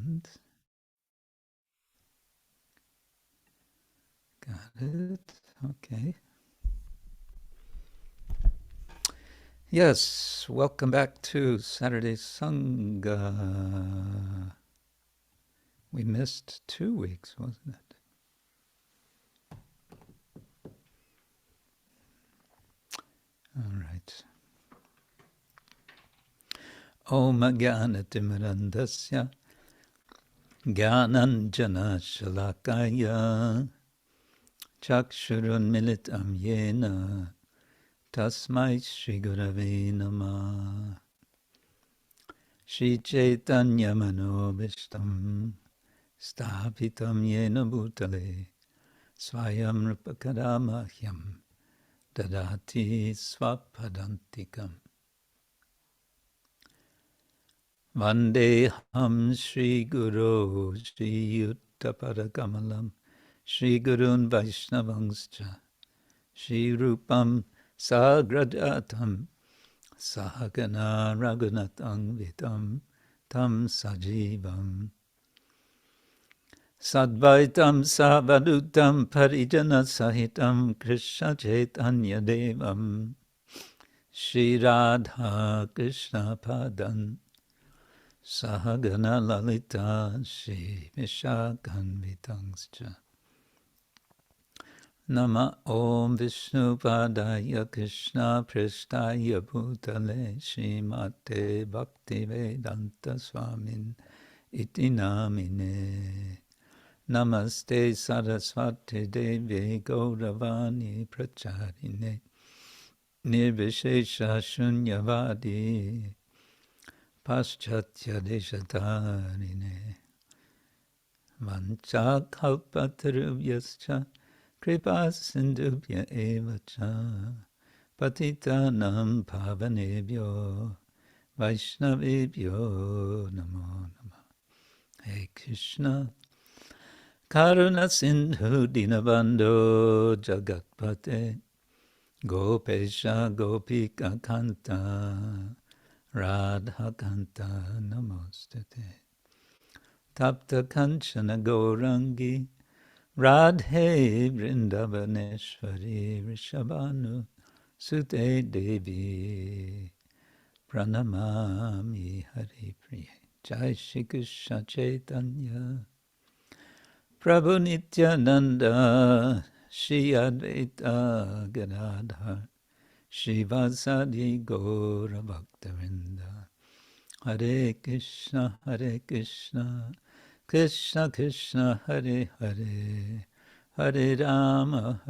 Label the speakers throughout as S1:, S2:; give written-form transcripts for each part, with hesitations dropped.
S1: And got it. Okay. Yes, welcome back to Saturday Sanga. We missed 2 weeks, wasn't it? All right. Om Jnana-timirandasya Jnananjana Shalakaya Chakshurunmilitam Yena Tasmai Shri Gurave Namah Shri Chaitanya Manobishtam Sthapitam Yena Bhutale Swayam Rupakadamahyam Dadati Swapadantikam Vandeham Shri Guru Shri Yuttapadakamalam Shri Gurun Vaishnavangscha Shri Rupam Sagrajatam Sahagana Raghunatang Vitam Tam Sajivam Sadvaitam Savadutam Parijana Sahitam Krishna Chaitanya Devam Shri Radha Krishna Padan Sahagana Lalita Shri Vishakhan Vitangscha Nama Om Vishnu Padaya Krishna Prestaya Bhutale Shri Mate Bhaktivedanta Swamin Iti Namine Namaste Saraswati Devi Gauravani Pracharine Nirvishesha Shunyavadi Paschatya Deshatarine Vancha Kalpatarubhyascha Kripa Sindhubhya Evacha Patitanam Pavanebhyo Vaishnavebhyo Namo Namah. Hey Krishna Karuna Sindhu Dinabandho Jagatpate Gopesha Gopika Kanta Radha Kanta Namostate Tapta Kanchana Gaurangi Radhe Vrindavaneshwari Rishabhanu Sute Devi Pranamami Hari Priya Jai Shri Krishna Chaitanya Prabhu Nityananda Shri Advaita Gadadhar Shiva Sadi Gaura Bhaktavinda Hare Krishna Krishna Krishna Hare Hare Hare Rama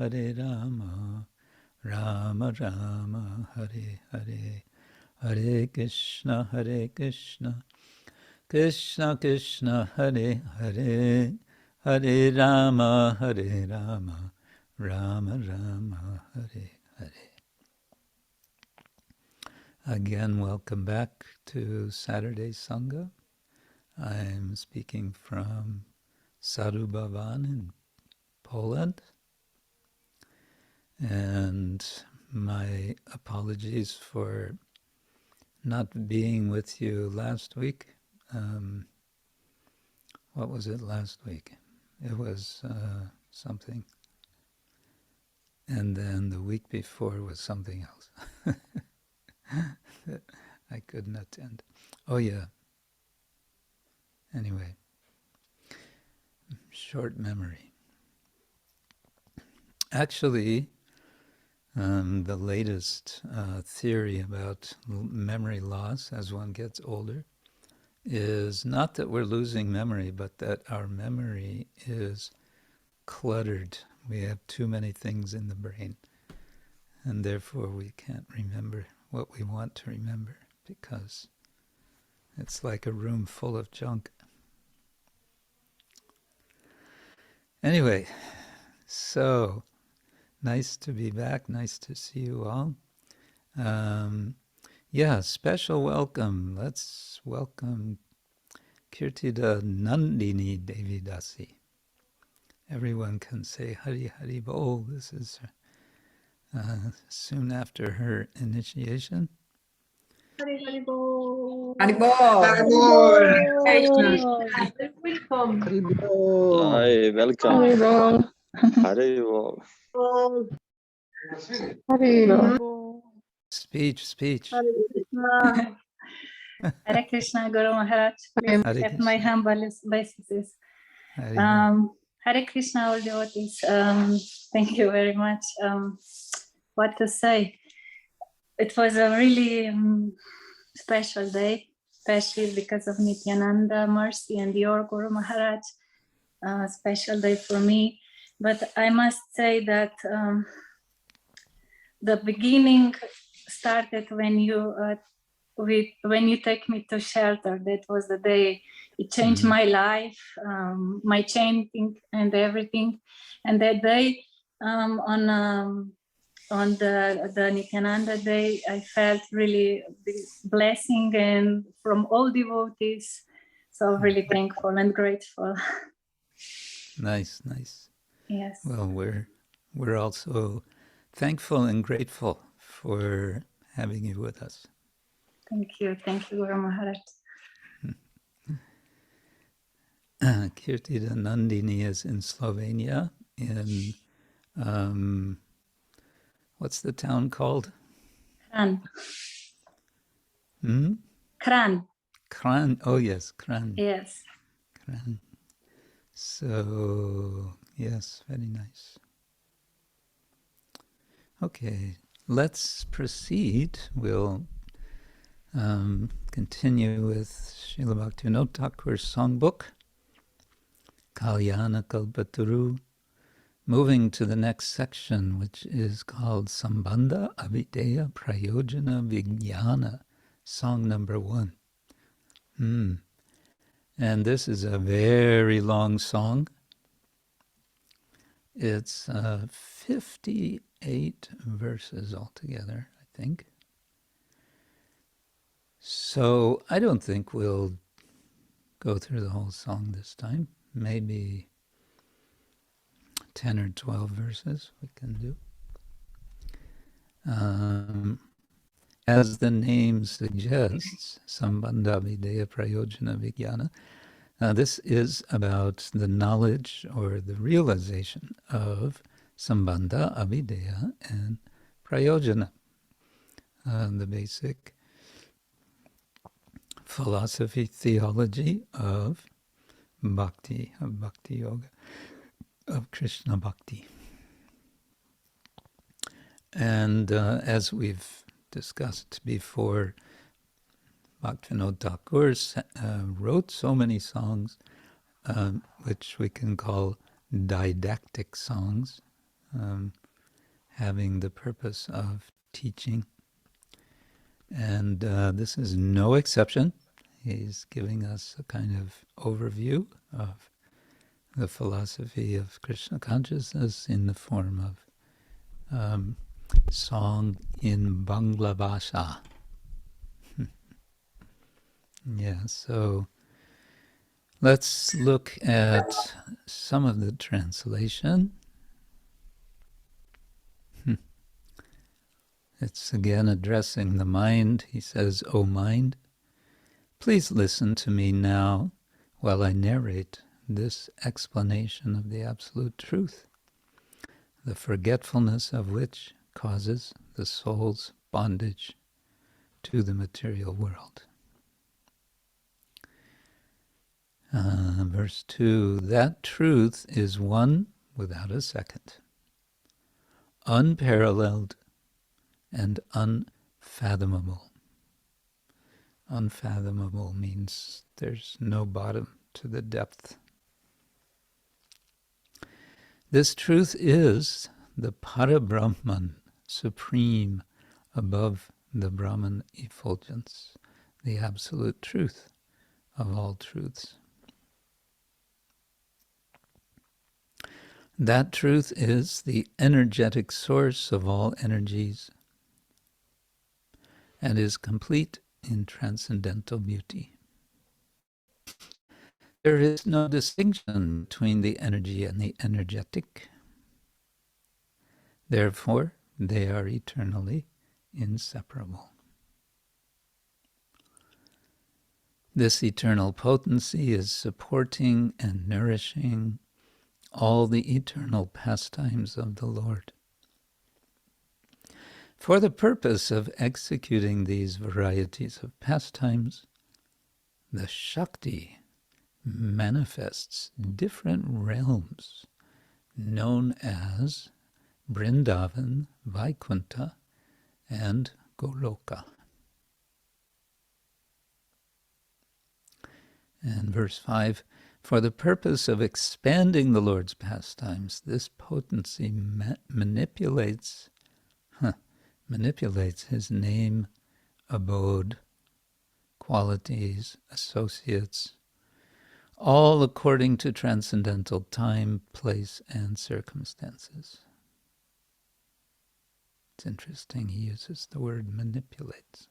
S1: Rama Rama Hare Hare Hare Krishna Krishna Krishna Hare Hare Hare Rama Rama Rama Hare Hare. Again, welcome back to Saturday Sangha. I'm speaking from Sadhu-bhavan in Poland. And my apologies for not being with you last week. What was it last week? It was something. And then the week before was something else that I couldn't attend. Oh yeah. Anyway, short memory. Actually, the latest theory about memory loss as one gets older is not that we're losing memory, but that our memory is cluttered. We have too many things in the brain, and therefore we can't remember what we want to remember because it's like a room full of junk. Anyway, so nice to be back. Nice to see you all. Yeah, special welcome. Let's welcome Kirtida Nandini Devi Dasi. Everyone can say Hari Hari Bol. This is soon after her initiation.
S2: Hari Hari Bol. Haribol.
S3: Welcome.
S4: Hi, welcome.
S2: Haribol.
S4: Haribol.
S2: Haribol.
S1: Speech.
S3: Hare Krishna, Guru Maharaj, please
S1: Hare
S3: accept my
S1: Krishna.
S3: humble obeisances.
S1: Hare
S3: Hare Krishna, all devotees. Thank you very much. What to say? It was a really special day, especially because of Nityananda, Mercy, and your Guru Maharaj. Special day for me. But I must say that the beginning started when you take me to shelter. That was the day it changed my life, my chanting and everything. And that day, on the Nityananda day, I felt really this blessing and from all devotees. So really thankful and grateful.
S1: Nice.
S3: Yes.
S1: Well, we're also thankful and grateful for having you with us.
S3: Thank you, Guru Maharaj.
S1: Kirtida Nandini is in Slovenia, in what's the town called?
S3: Kran.
S1: Hmm?
S3: Kran.
S1: Kran. Oh yes, Kran.
S3: Yes.
S1: Kran. So yes, very nice. Okay, let's proceed. We'll continue with Srila Bhaktivinoda Thakur's songbook, Kalyana Kalpataru, moving to the next section, which is called Sambandha-Abhideya-Prayojana-Vijnana, song number 1. And this is a very long song. It's 58 verses altogether, I think. So I don't think we'll go through the whole song this time. Maybe 10 or 12 verses we can do. As the name suggests, Sambandha-Abhideya-Prayojana-Vijnana, this is about the knowledge or the realization of Sambandha, Abhideya, and Prayojana, the basic philosophy, theology of bhakti yoga, of Krishna bhakti. And as we've discussed before, Bhaktivinoda Thakur wrote so many songs, which we can call didactic songs, having the purpose of teaching. And this is no exception. He's giving us a kind of overview of the philosophy of Krishna consciousness in the form of song in Bangla Bhasha. Yeah, so let's look at some of the translation. It's again addressing the mind. He says, "O mind, please listen to me now while I narrate this explanation of the absolute truth, the forgetfulness of which causes the soul's bondage to the material world." Verse 2, that truth is one without a second, unparalleled and unfathomable. Unfathomable means there's no bottom to the depth. This truth is the parabrahman, supreme above the Brahman effulgence, the absolute truth of all truths. That truth is the energetic source of all energies and is complete in transcendental beauty. There is no distinction between the energy and the energetic. Therefore, they are eternally inseparable. This eternal potency is supporting and nourishing all the eternal pastimes of the Lord. For the purpose of executing these varieties of pastimes, the Shakti manifests different realms known as Vrindavan, Vaikuntha, and Goloka. And verse 5, for the purpose of expanding the Lord's pastimes, this potency manipulates his name, abode, qualities, associates, all according to transcendental time, place, and circumstances. It's interesting, he uses the word manipulates.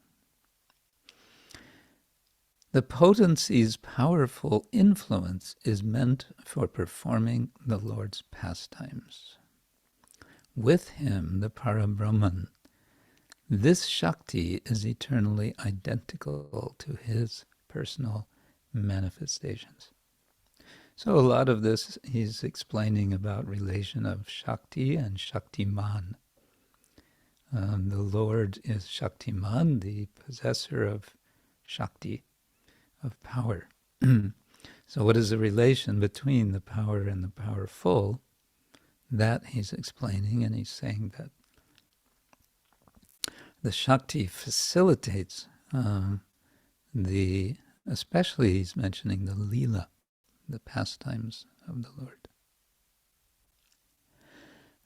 S1: The potency's powerful influence is meant for performing the Lord's pastimes. With him, the parabrahman, this Shakti is eternally identical to his personal manifestations. So a lot of this he's explaining about relation of Shakti and Saktiman. The Lord is Saktiman, the possessor of Shakti, of power. So what is the relation between the power and the powerful? That he's explaining, and he's saying that the Shakti facilitates especially he's mentioning the Leela, the pastimes of the Lord.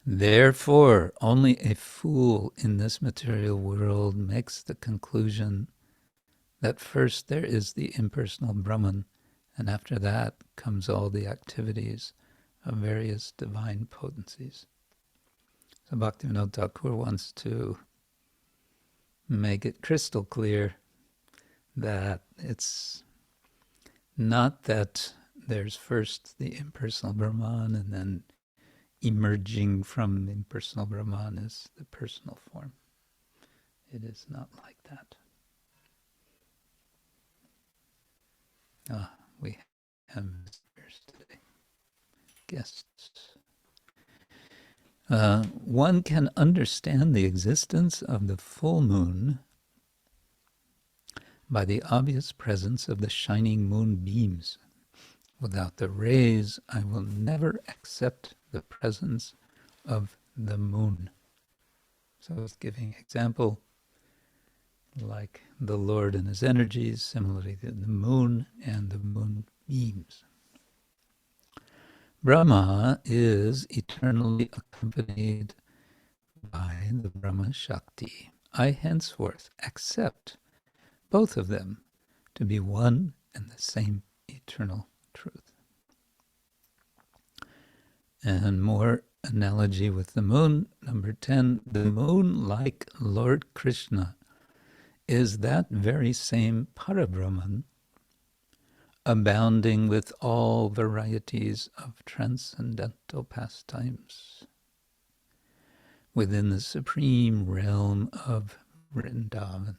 S1: Therefore, only a fool in this material world makes the conclusion that first there is the impersonal Brahman, and after that comes all the activities of various divine potencies. So Bhaktivinoda Thakura wants to make it crystal clear that it's not that there's first the impersonal Brahman and then emerging from the impersonal Brahman is the personal form. It is not like that. We have visitors today, guests. One can understand the existence of the full moon by the obvious presence of the shining moon beams. Without the rays, I will never accept the presence of the moon. So it's giving example like the Lord and his energies, similarly to the moon and the moon beams. Brahma is eternally accompanied by the Brahma Shakti. I henceforth accept both of them to be one and the same eternal truth. And more analogy with the moon. Number 10, the moon, like Lord Krishna, is that very same parabrahman, abounding with all varieties of transcendental pastimes within the supreme realm of Vrindavan.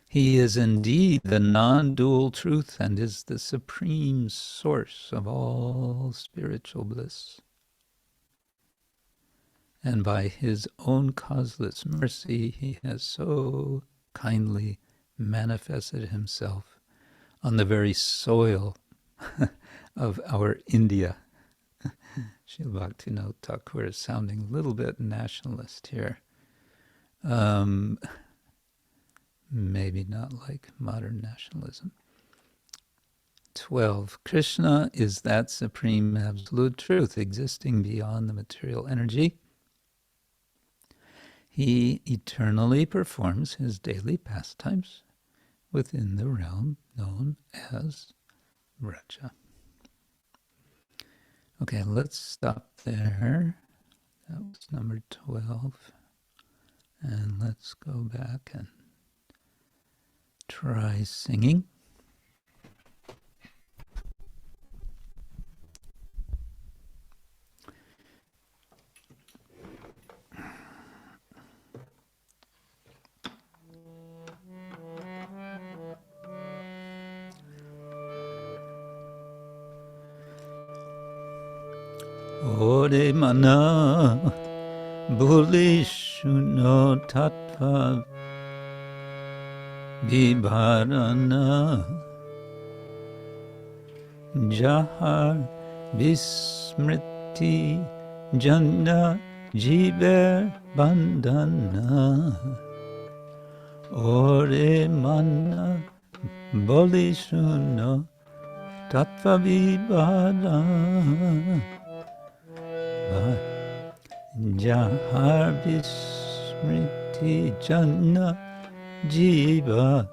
S1: He is indeed the non-dual truth and is the supreme source of all spiritual bliss. And by his own causeless mercy, he has so kindly manifested himself on the very soil of our India. Srila Bhaktivinoda Thakur is sounding a little bit nationalist here. Maybe not like modern nationalism. 12. Krishna is that supreme absolute truth existing beyond the material energy. He eternally performs his daily pastimes within the realm known as Vraja. Okay, let's stop there. That was number 12. And let's go back and try singing. Ore mana Boli Suno tattva-bibarana yahar bismrti-janya jiber bandhana. Ore mana Boli Suno tattva-bibarana yahar bismrti-janya jiber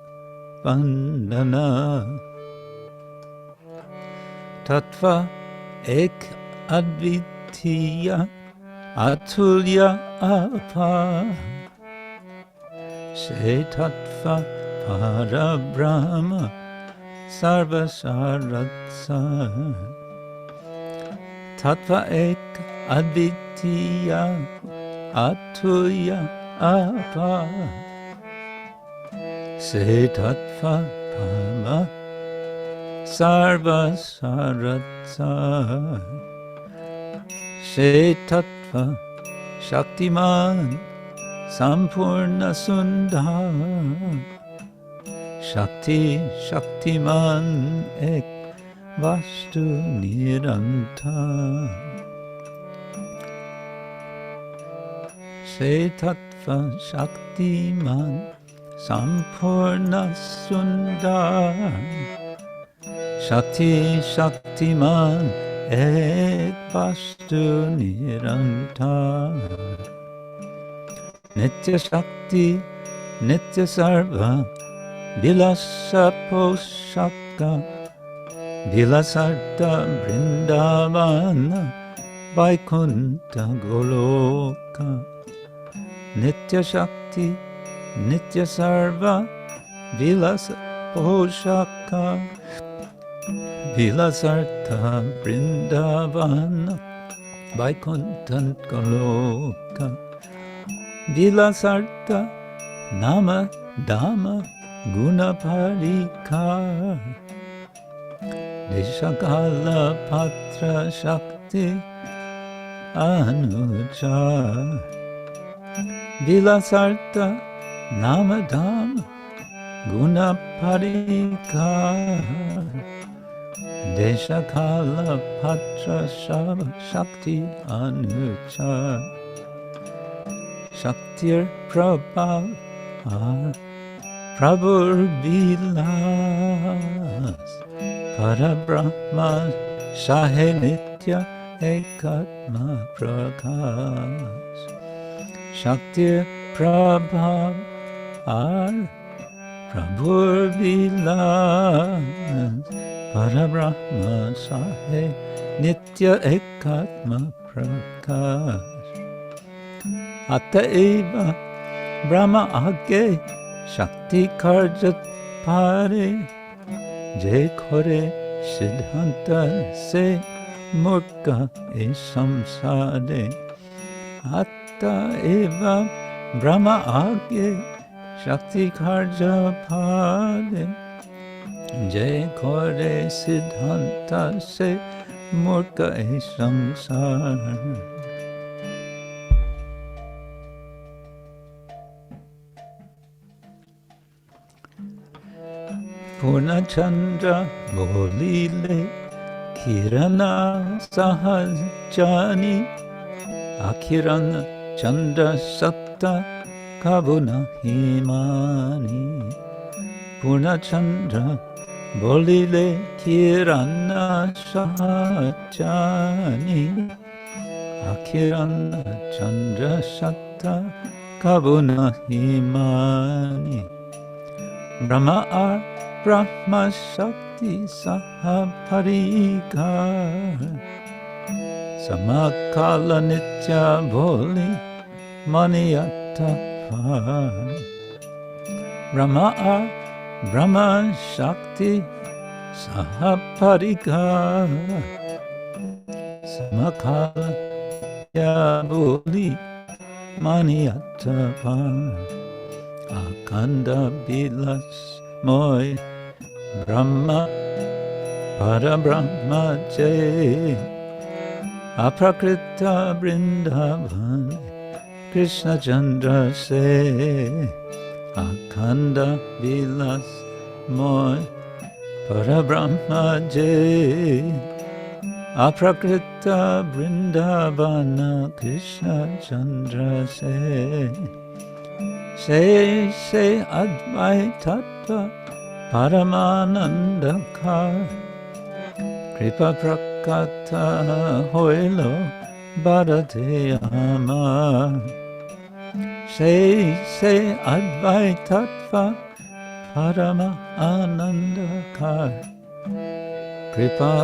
S1: bandhana. Tattva ek advitiya atulya apar. Se tattva parabrahma saratsar. Tattva ek advitiya atulya apar. Se tattva parabrahma saratsar. Se tattva saktiman sampurna sundar. Saktiman ek vastu nirantar. Se tattva saktiman sampurna sundar. Saktiman ek vastu nirantar. Nitya-sakti, nitya-sarva-bilasa-posaka. Vilasarta Vrindavana Vaikunta Goloka. Nitya-sakti, nitya-sarva bilasa-posaka. Vilasarta Vrindavana Vaikunta Goloka. Vilasarta nama-dhama guna-parikar. Desa-kala-patra sakti anuchar. Vilasarta nama-dhama guna-parikar. Desa-kala-patra sakti anuchar. Saktir-prabhav parabarahma-sahe nitya-ekatma-prakasa. Saktir-prabhav parabarahma-sahe nitya-ekatma-prakasa. Ataeva Brahma Age sakti-karya pare. Je kore siddhanta se murka e samsare. Ataeva Brahma Age sakti-karya pare. Je kore siddhanta se murka e samsare. Purnachandra Bolile Kirana Sahajani Akirana Chandra Sakta Kabuna Himani. Purnachandra Bolile Kirana Sahajani Akirana Chandra Sakta Kabuna Himani. Brahma Shakti Sahaparikar. Samakala Nitya Boli Maniyatapar. Brahma Shakti Sahaparikar. Samakala Nitya Boli Maniyatapar. Akanda Bilas Moy Brahma parabrahma-sahe. aprakrita Vrindavan Krishna Chandra se akhanda vilas moy parabrahma jay aprakrita Vrindavana Krishna Chandra se advaita tattva paramanandakar kripa prakata hoilo bharateyama se advaita tattva parama anandakar kripa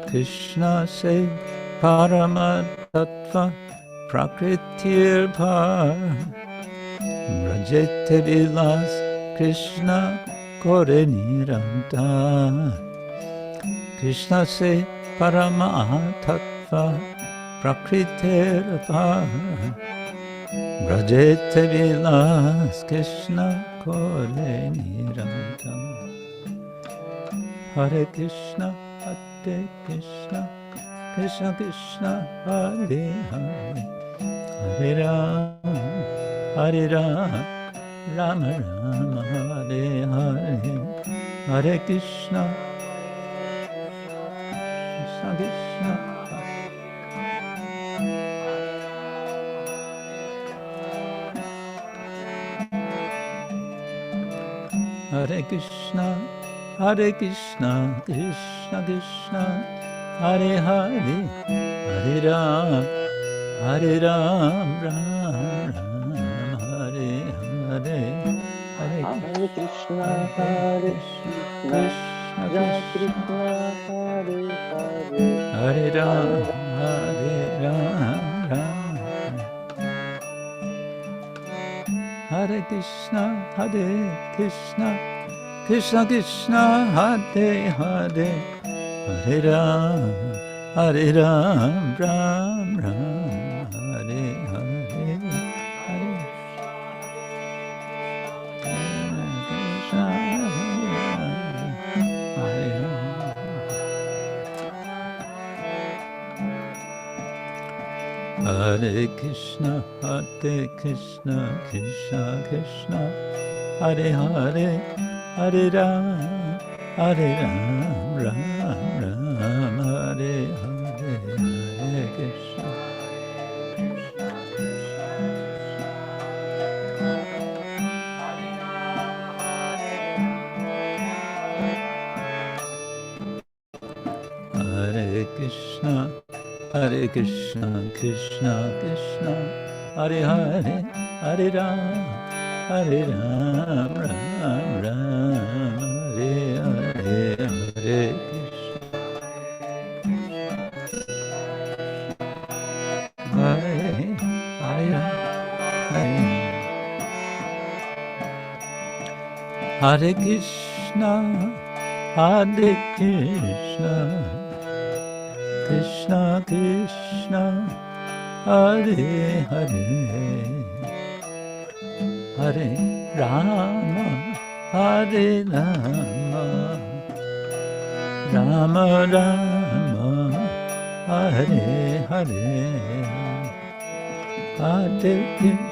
S1: Krishna se parama tattva prakritir par brajete vilas Krishna kore niranta Krishna se parama tattva prakritir par brajete vilas Krishna kore niranta Hare Krishna Krishna Krishna Hare Hare Hare Rama Rama Rama Hare Hare Hare Krishna Krishna Krishna Hare Krishna Hare Krishna Krishna Krishna Hare Hare Hare Ram Ram Ram Hare Hare Hare
S2: Krishna Hare Krishna Krishna Hare Hare
S1: Hare Ram Ram Hare Krishna Krishna Krishna Hare Hare Hare Ram Ram Ram Hare Hare Hare Krishna Hare Hare Krishna Krishna Krishna Hare Hare Hare Ram Ram Ram Hare Hare Hare Krishna Hare Krishna Krishna Krishna Hare Hare Hare Ram Ram Ram Hare Hare Hare Hare Krishna Hare Krishna Krishna Krishna Hare Hare Hare Rama Hare Rama Rama Rama Hare Hare Hare Krishna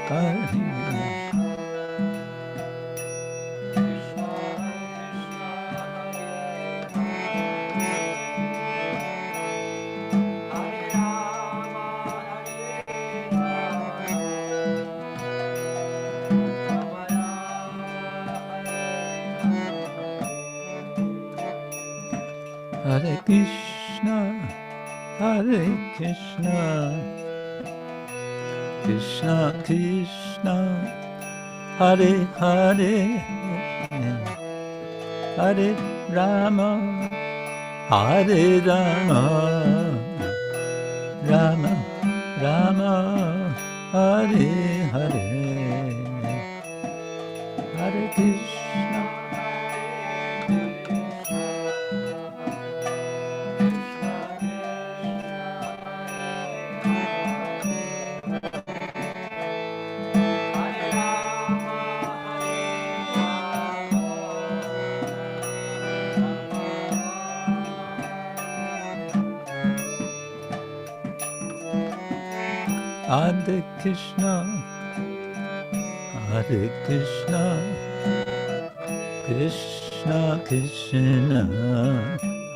S1: Hare Hare Krishna Krishna Krishna Hare Hare Hare Rama Hare Rama Rama Rama Hare Hare Hare Krishna Hare Krishna, Hare Krishna, Krishna Krishna,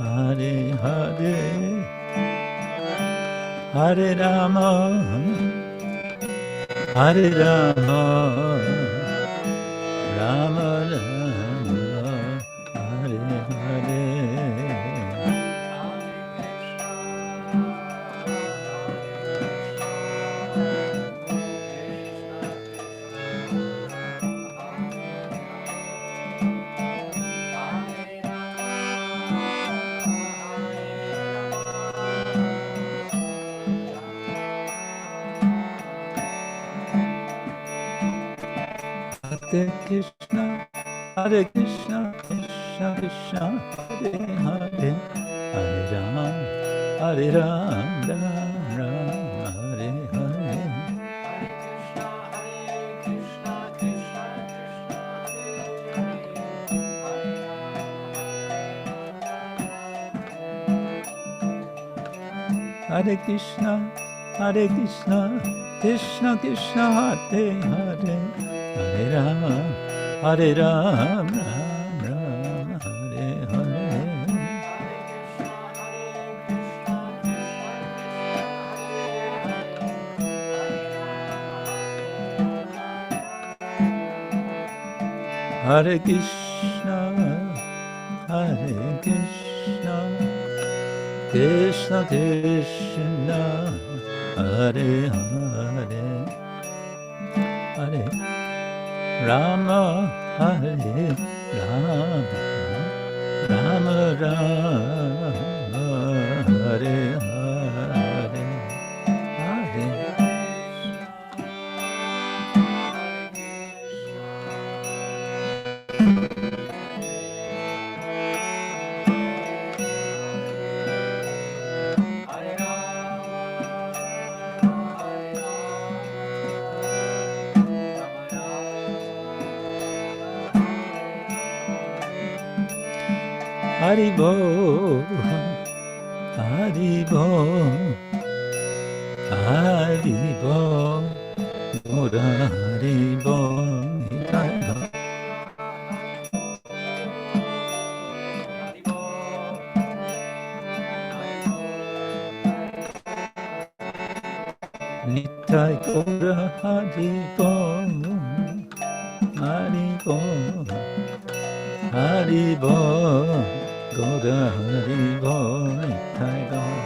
S1: Hare Hare, Hare Rama, Hare Rama, Rama Rama, Hare Hare. Hare Krishna, Hare Krishna, Krishna Krishna, Hare Hare, Hare Rama, Hare Rama, Rama Rama, Hare Hare. Hare Krishna, Hare Krishna, Krishna Krishna, Hare Hare, Hare Rama, Hare Rama, Rama Rama, Hare Hare. Hare Krishna, Hare Krishna, Krishna Krishna, Hare Hare, Hare Rama, Hare Rama, Rama Rama, Hare Hare, Hare. Haribo, Haribo, Haribo, Mora Haribo, Haribo. Nitai Kora Haribo, Haribo, Haribo, Gora Haribo, Nitai Gora.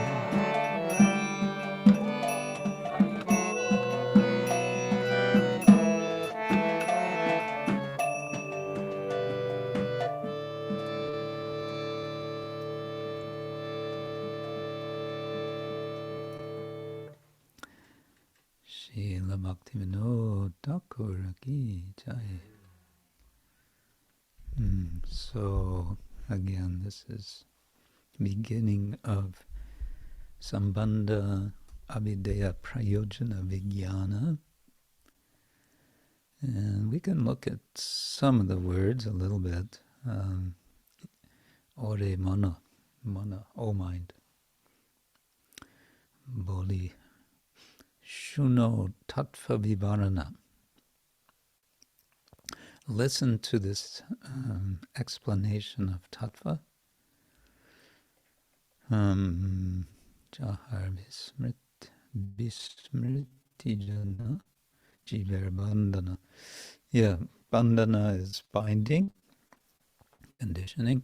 S1: Srila Bhaktivinoda Thakura ki jai. So again, this is beginning of Sambandha-Abhideya-Prayojana-Vijnana. And we can look at some of the words a little bit. Ore mana, mana, O mind. Boli. Suno tattva-bibarana. Listen to this explanation of tattva. Yahar bismrti-janya, jiber bandhana. Yeah, bandhana is binding, conditioning.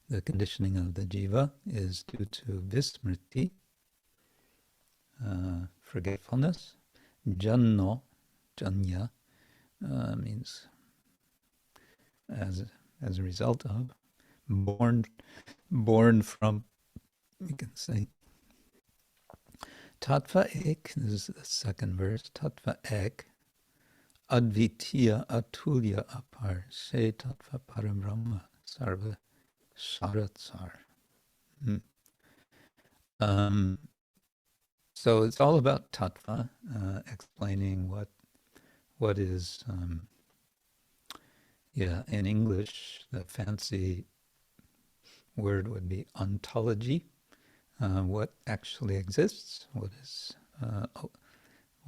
S1: The conditioning of the jiva is due to bismrti, forgetfulness. Janya means as a result of, born from, we can say. Tattva ek, this is the second verse, tattva ek, advitiya, atulya, apar, se tattva parabrahma, saratsar. So it's all about tattva, explaining what is, in English, the fancy word would be ontology, what actually exists, what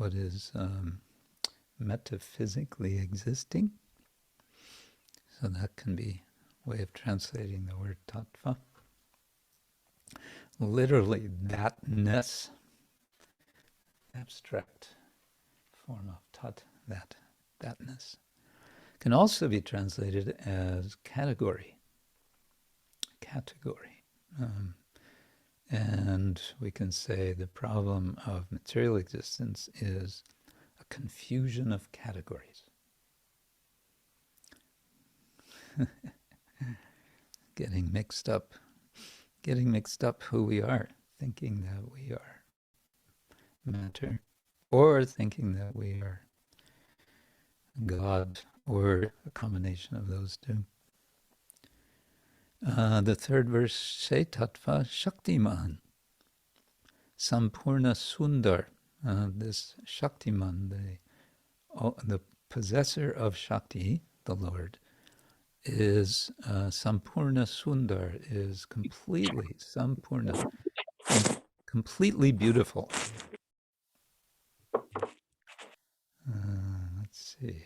S1: what is metaphysically existing. So that can be a way of translating the word tattva. Literally, thatness, abstract form of tat, thatness, can also be translated as category. And we can say the problem of material existence is a confusion of categories. Getting mixed up who we are, thinking that we are matter, or thinking that we are God, or a combination of those two. The third verse, say tattva saktiman, sampurna sundar. This saktiman, the possessor of Shakti, the Lord, is sampurna sundar, is completely sampurna, completely beautiful. Let's see.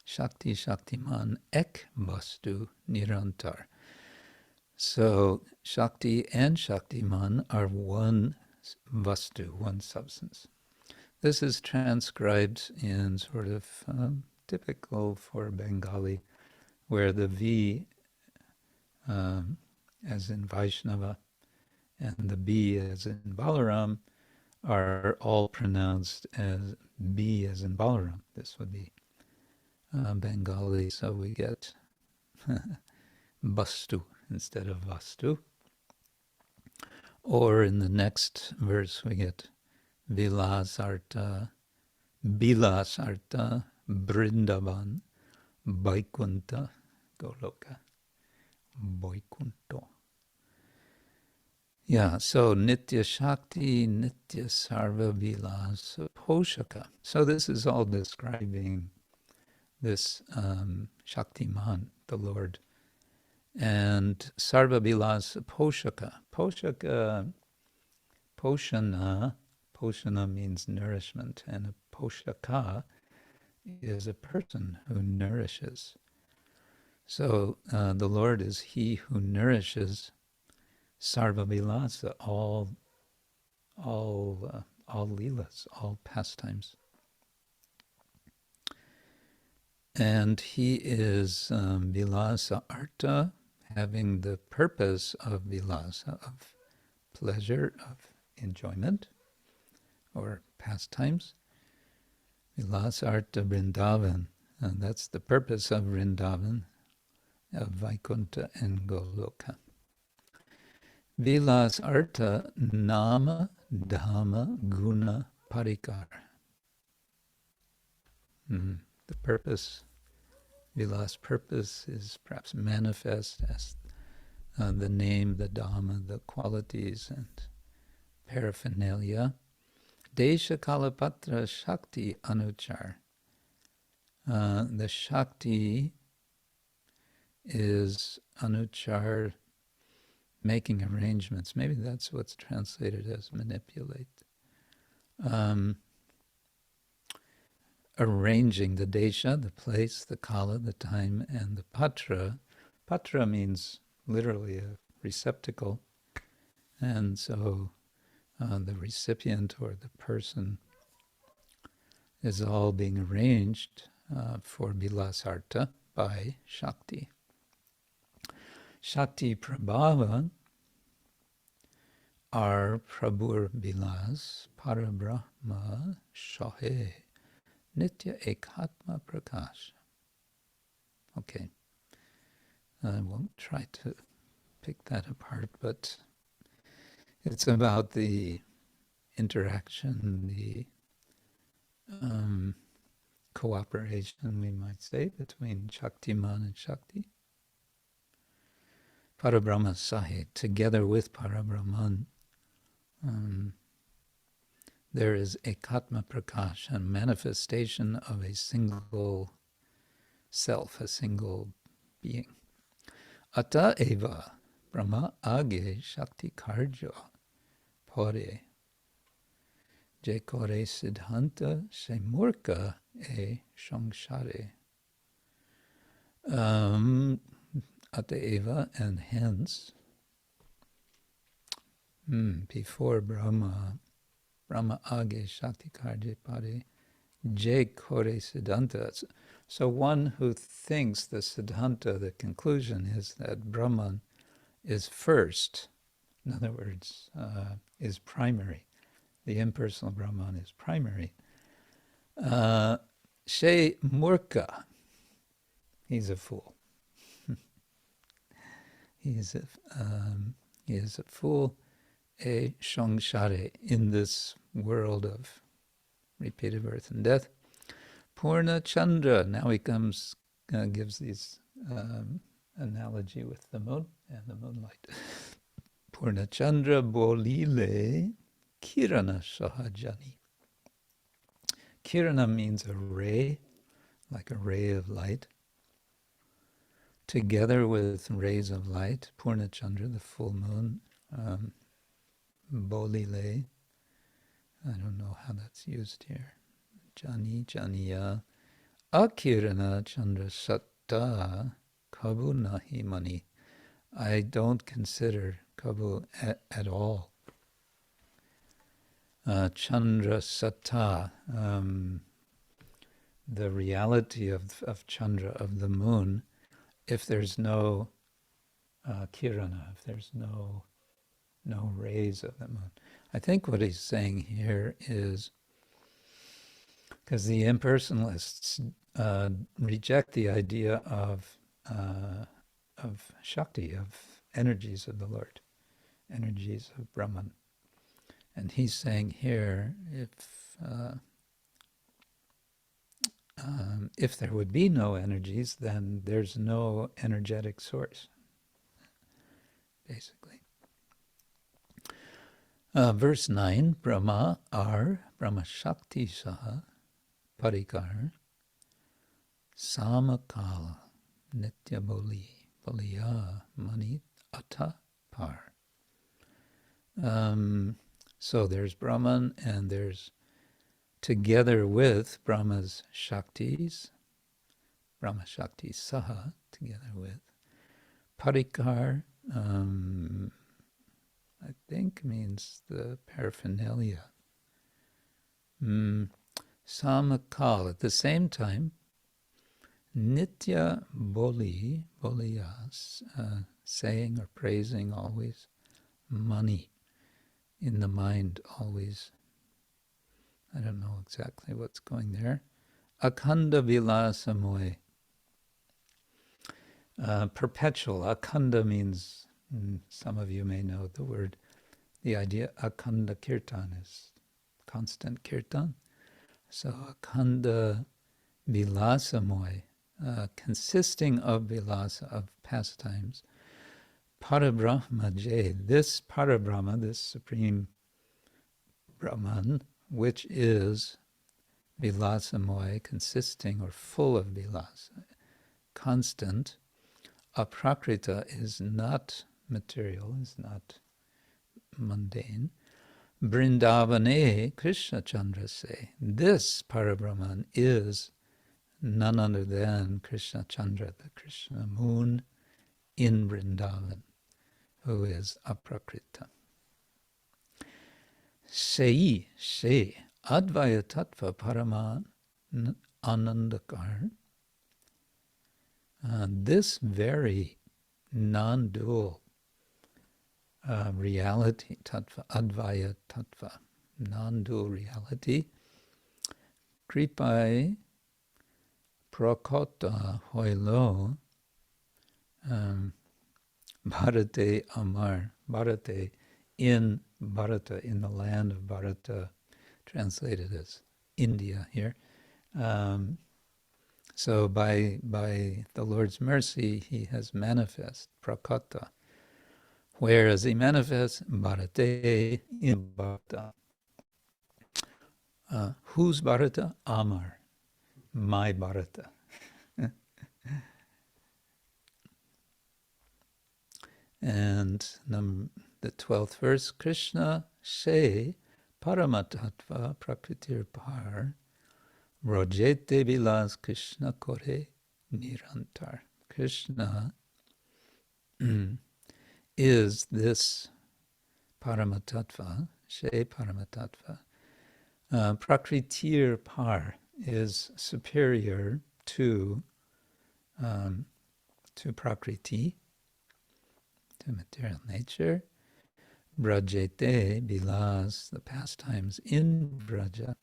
S1: Shakti Shaktiman ek vastu nirantar. So Shakti and Shaktiman are one vastu, one substance. This is transcribed in sort of typical for Bengali, where the V, as in Vaishnava, and the B as in Balaram, are all pronounced as B as in Balaram. This would be Bengali, so we get Bastu instead of Vastu. Or in the next verse we get Vilasarta, Brindavan, Vaikunta, Goloka, Vaikunto. Yeah, so nitya-sakti, nitya-sarva-bilasa-posaka. So this is all describing this Shaktiman, the Lord. And sarva-bilasa-posaka. Poshana means nourishment, and a poshaka is a person who nourishes. So the Lord is he who nourishes sarva-bilasa, all leelas, all pastimes. And he is vilasa arta, having the purpose of vilasa, of pleasure, of enjoyment, or pastimes. Vilasa arta Vrindavan, and that's the purpose of Vrindavan, of Vaikunta and Goloka. Vilas arta nama-dhama guna parikar. The purpose, Vilas' purpose is perhaps manifest as the name, the dhamma, the qualities and paraphernalia. Desa-kala-patra shakti anuchar. The shakti is anuchar, making arrangements. Maybe that's what's translated as manipulate. Arranging the desha, the place, the kala, the time, and the patra. Patra means literally a receptacle. And so the recipient or the person is all being arranged for bilasarta by Shakti. Shakti Prabhava are Prabhur Bilas, parabrahma-sahe, nitya-ekatma-prakasa. Okay, I won't try to pick that apart, but it's about the interaction, the cooperation, we might say, between Shaktiman and Shakti. Parabrahma-sahe, together with Parabrahman, there is ekatma-prakasa, manifestation of a single self, a single being. Ata eva Brahma age sakti-karya kore. Je kore siddhanta se murka e shangshare. Ataeva, and hence, before Brahma age sakti-karya pade, je kore siddhanta. So one who thinks the siddhanta, the conclusion, is that Brahman is first, in other words, is primary. The impersonal Brahman is primary. She murka, he's a fool. He is a fool, a shangshare, in this world of repeated birth and death. Purna Chandra, now he gives these analogy with the moon and the moonlight. Purna Chandra Bolile Kirana Sahajani. Kirana means a ray, like a ray of light. Together with rays of light, Purna Chandra, the full moon, Bolile, I don't know how that's used here. Jani, Janiya, Akirana Chandra Satta, Kabu Nahi Mani. I don't consider Kabu at all. Chandra Satta, the reality of Chandra, of the moon, if there's no kirana, if there's no rays of the moon. I think what he's saying here is, because the impersonalists reject the idea of Shakti, of energies of the Lord, energies of Brahman. And he's saying here, if there would be no energies, then there's no energetic source, basically. Verse 9, Brahma Brahma Shakti Saha, Parikar, Samakala, Nitya Boli, Boliya, Mani, Apar. So there's Brahman, and there's, together with Brahma's Shaktis, Brahma Shakti Saha, together with Parikar, I think means the paraphernalia. Samakal, at the same time, Nitya Boli, Boliyas, saying or praising always, Mani, in the mind always. I don't know exactly what's going there. Akhanda vilasa-mohe. Perpetual. Akhanda means, some of you may know the word, the idea akhanda kirtan is constant kirtan. So akhanda vilasa-mohe, consisting of vilasa, of pastimes. Parabrahma-sahe, this parabrahma, this supreme Brahman, which is vilasa-mohe, consisting or full of vilasa, constant. Aprakrita is not material, is not mundane. Vrindavane Krishna Chandra se. This parabrahman is none other than Krishna Chandra, the Krishna moon in Vrindavan, who is aprakrita. Se, advaya tattva paraman anandakar. This very non-dual reality, tattva, advaya tattva, non-dual reality, kripai prakota hoilo bharate amar, bharate in Bharata, in the land of Bharata, translated as India here. So by the Lord's mercy, he has manifest prakata. Where is he manifest? Bharate, in Bharata. Whose Bharata? Amar, my Bharata. And the 12th verse, Krishna she paramatatva prakritir par rojete bilas Krishna kore nirantar. Krishna is this paramatatva, she paramatatva. Prakritir par is superior to prakriti, to material nature. Brajete bilas, the pastimes in Braja.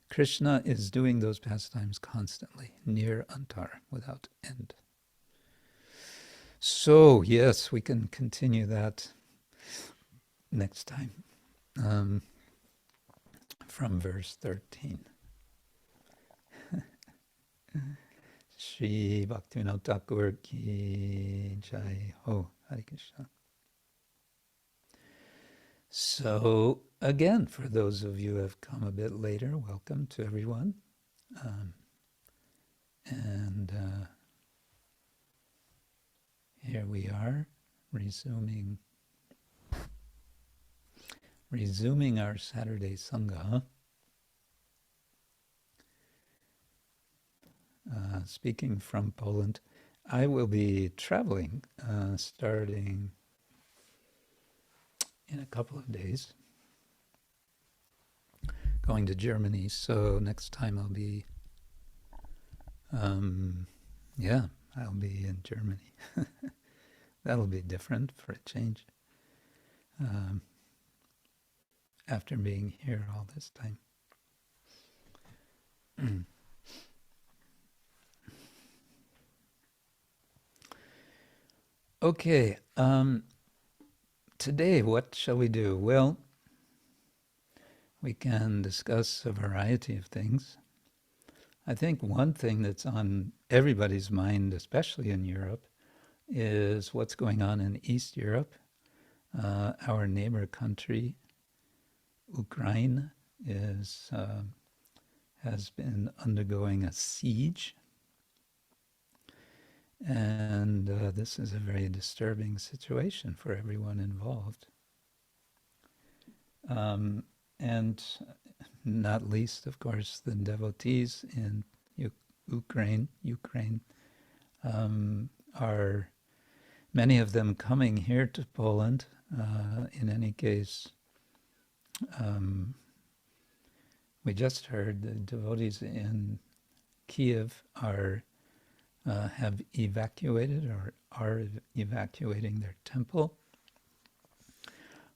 S1: Krishna is doing those pastimes constantly, near antar, without end. So, yes, we can continue that next time from verse 13. Shri Bhaktivinoda Thakur ki jai ho, Hare Krishna. So, again, for those of you who have come a bit later, welcome to everyone. Here we are, resuming our Saturday Sanga. Speaking from Poland, I will be traveling starting in a couple of days, going to Germany. So next time I'll be, I'll be in Germany. That'll be different for a change. After being here all this time. Okay, today what shall we do? Well, we can discuss a variety of things. I think one thing that's on everybody's mind, especially in Europe, is what's going on in East Europe. Our neighbor country, Ukraine, has been undergoing a siege. And this is a very disturbing situation for everyone involved. And not least, of course, the devotees in Ukraine are many of them coming here to Poland. In any case, we just heard the devotees in Kiev have evacuated or are evacuating their temple.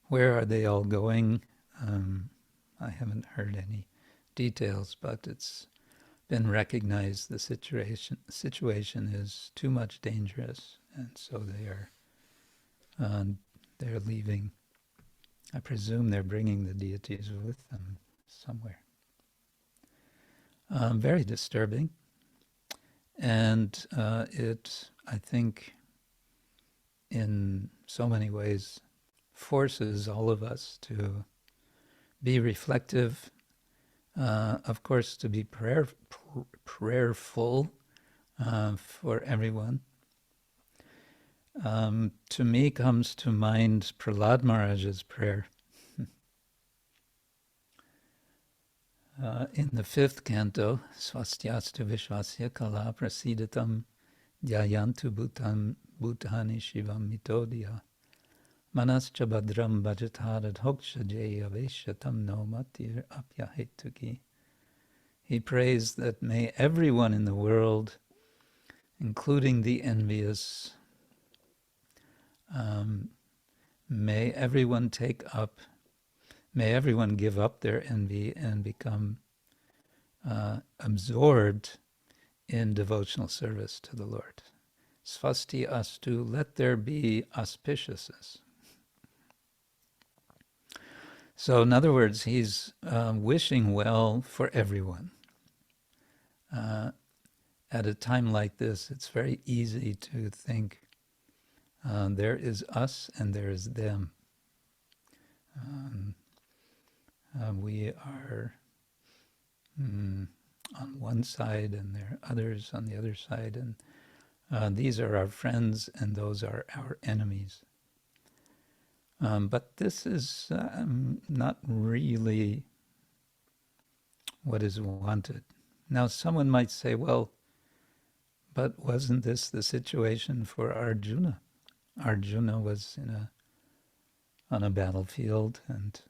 S1: Where are they all going? I haven't heard any details, but it's been recognized the situation is too much dangerous, and so they're leaving. I presume they're bringing the deities with them somewhere. Very disturbing. And it, I think, in so many ways, forces all of us to be reflective, of course, to be prayerful for everyone. To me comes to mind Prahlad Maharaj's prayer. In the 5th canto, Swastyastu Vishwasya Kala Prasidatam Dhyayantu Bhutani Shivam Mitodya Manascha Badram Bhajatad Hoksha Jaya Veshatam No Matir Apyahetuki. He prays that may everyone in the world, including the envious, may everyone give up their envy and become absorbed in devotional service to the Lord. Svasti astu, let there be auspiciousness. So in other words, he's wishing well for everyone. At a time like this, it's very easy to think there is us and there is them. We are on one side and there are others on the other side, and these are our friends and those are our enemies. But this is not really what is wanted. Now, someone might say, well, but wasn't this the situation for Arjuna? Arjuna was on a battlefield, and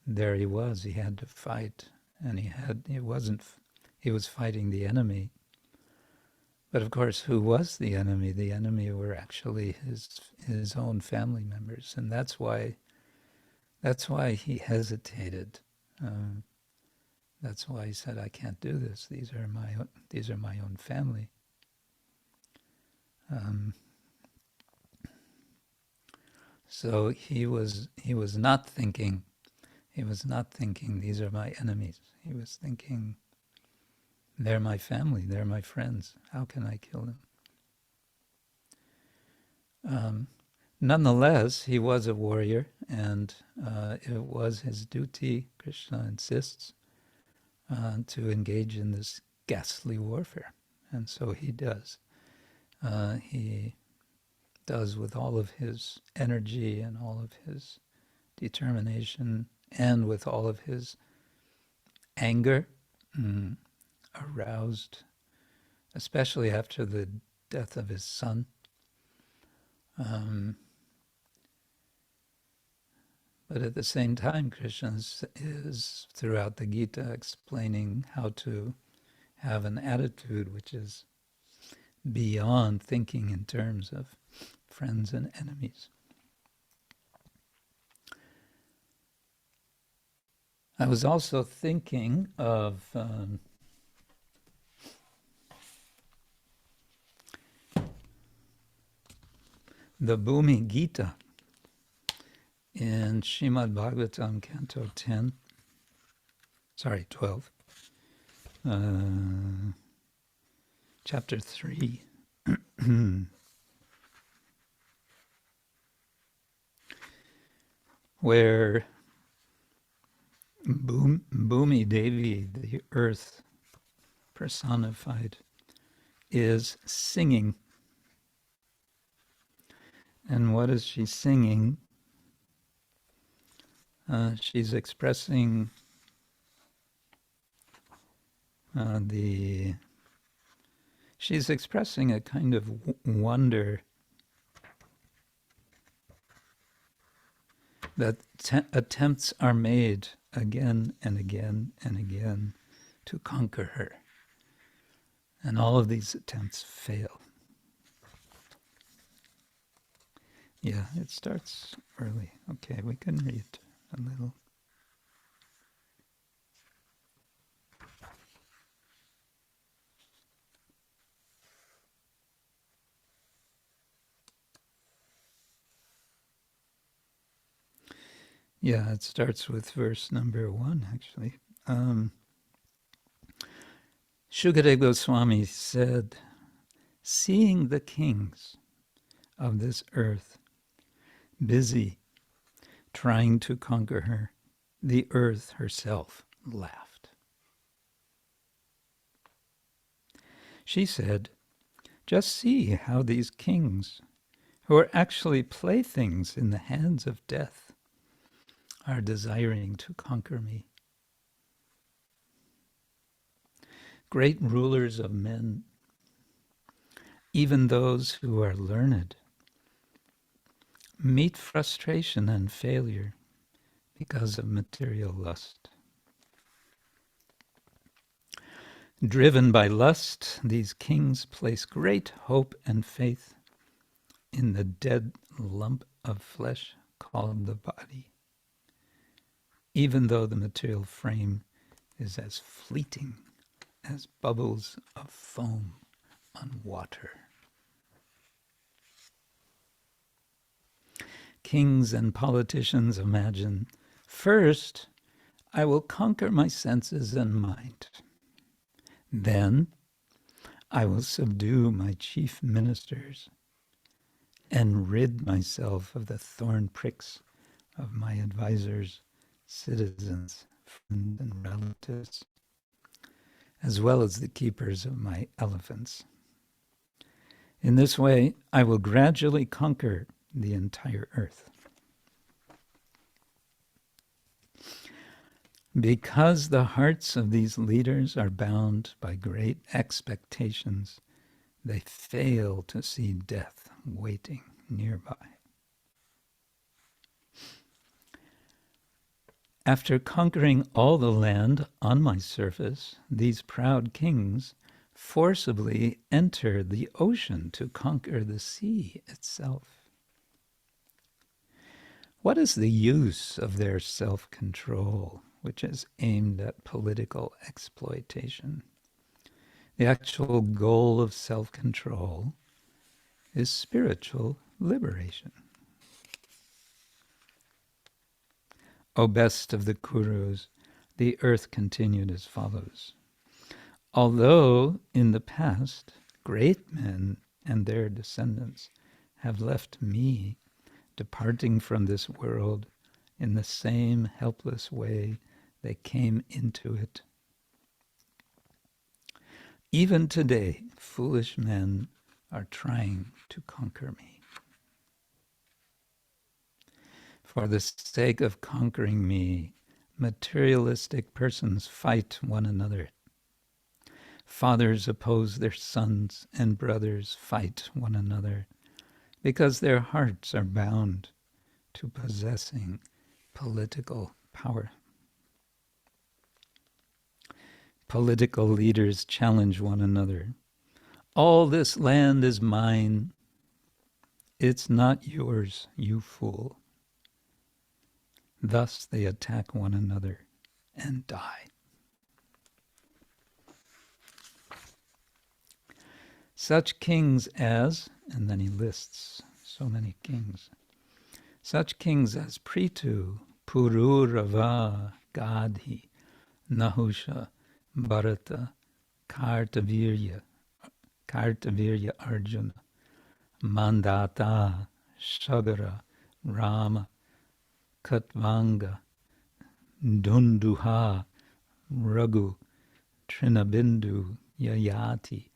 S1: there he was. He had to fight, and he was fighting the enemy. But of course, who was the enemy? The enemy were actually his own family members, and that's why he hesitated. That's why he said, "I can't do this. These are my own family." So he was not thinking. He was not thinking, "These are my enemies." He was thinking, "They're my family. They're my friends. How can I kill them?" Nonetheless, he was a warrior, and it was his duty, Krishna insists, to engage in this ghastly warfare. And so he does. He does with all of his energy and all of his determination and with all of his anger, aroused, especially after the death of his son. But at the same time, Krishna is throughout the Gita explaining how to have an attitude which is beyond thinking in terms of friends and enemies. I was also thinking of the Bhumi Gita in Srimad Bhagavatam, Canto 12, Chapter 3. Where Bhumi Devi, the earth personified, is singing. And what is she singing? She's expressing she's expressing a kind of wonder that attempts are made again and again and again to conquer her. And all of these attempts fail. Yeah, it starts early. Okay, we can read a little. Yeah, it starts with verse number 1, actually. Shukadeva Goswami said, "Seeing the kings of this earth busy trying to conquer her, the earth herself laughed. She said, 'Just see how these kings, who are actually playthings in the hands of death, are desiring to conquer me. Great rulers of men, even those who are learned, meet frustration and failure because of material lust. Driven by lust, these kings place great hope and faith in the dead lump of flesh called the body, even though the material frame is as fleeting as bubbles of foam on water. Kings and politicians imagine, first, I will conquer my senses and mind. Then I will subdue my chief ministers and rid myself of the thorn pricks of my advisors, citizens, friends, and relatives, as well as the keepers of my elephants. In this way, I will gradually conquer the entire earth. Because the hearts of these leaders are bound by great expectations, they fail to see death waiting nearby. After conquering all the land on my surface, these proud kings forcibly enter the ocean to conquer the sea itself. What is the use of their self-control, which is aimed at political exploitation? The actual goal of self-control is spiritual liberation. O best of the Kurus, the earth continued as follows. Although in the past great men and their descendants have left me, departing from this world in the same helpless way they came into it, even today, foolish men are trying to conquer me. For the sake of conquering me, materialistic persons fight one another. Fathers oppose their sons, and brothers fight one another, because their hearts are bound to possessing political power. Political leaders challenge one another. All this land is mine. It's not yours, you fool. Thus they attack one another and die. Such kings as, and then he lists so many kings, such kings as Prithu, Pururava, Gadhi, Nahusha, Bharata, Kartavirya Arjuna, Mandata, Sagara, Rama, Katvanga, Dunduha, Raghu, Trinabindu, Yayati,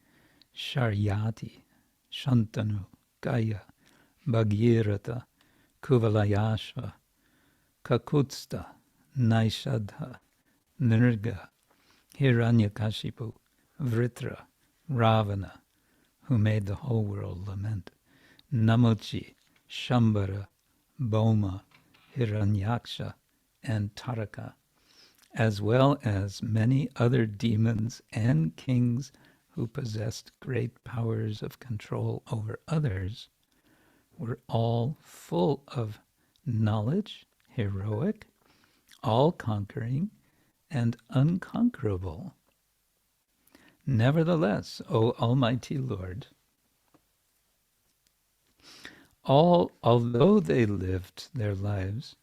S1: Sharyati, Shantanu, Gaya, Bhagirata, Kuvalayashva, Kakutsta, Naishadha, Nirga, Hiranyakashipu, Vritra, Ravana, who made the whole world lament, Namuchi, Shambhara, Bhoma, Hiranyaksha, and Taraka, as well as many other demons and kings who possessed great powers of control over others, were all full of knowledge, heroic, all-conquering, and unconquerable. Nevertheless, O Almighty Lord, although they lived their lives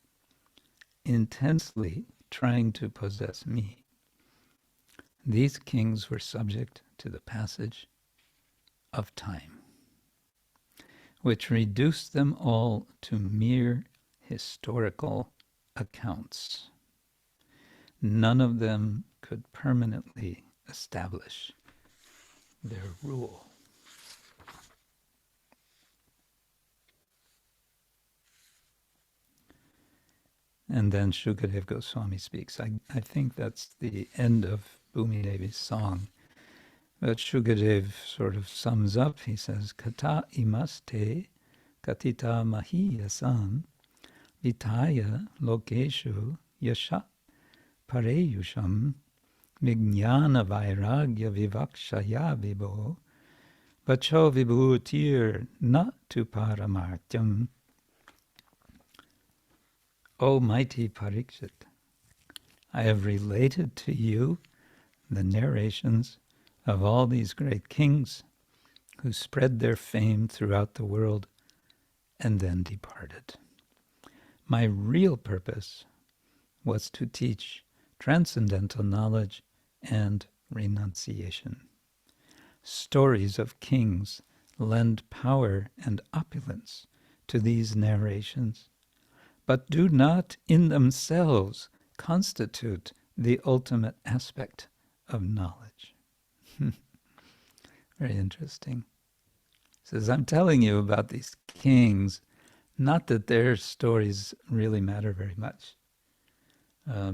S1: intensely trying to possess me, these kings were subject to the passage of time, which reduced them all to mere historical accounts. None of them could permanently establish their rule. And then Shukadev Goswami speaks. I think that's the end of Bhumi Devi's song. But Shukadev sort of sums up. He says, Kata imaste katita mahiyasam vitaya lokeshu yasha pareyusham vijnana vairagya vivakshaya vibho vacho vibhutir na tu paramartyam. O mighty Parikshit, I have related to you the narrations of all these great kings who spread their fame throughout the world and then departed. My real purpose was to teach transcendental knowledge and renunciation. Stories of kings lend power and opulence to these narrations, but do not in themselves constitute the ultimate aspect of knowledge. Very interesting. He says, I'm telling you about these kings Not that their stories really matter very much,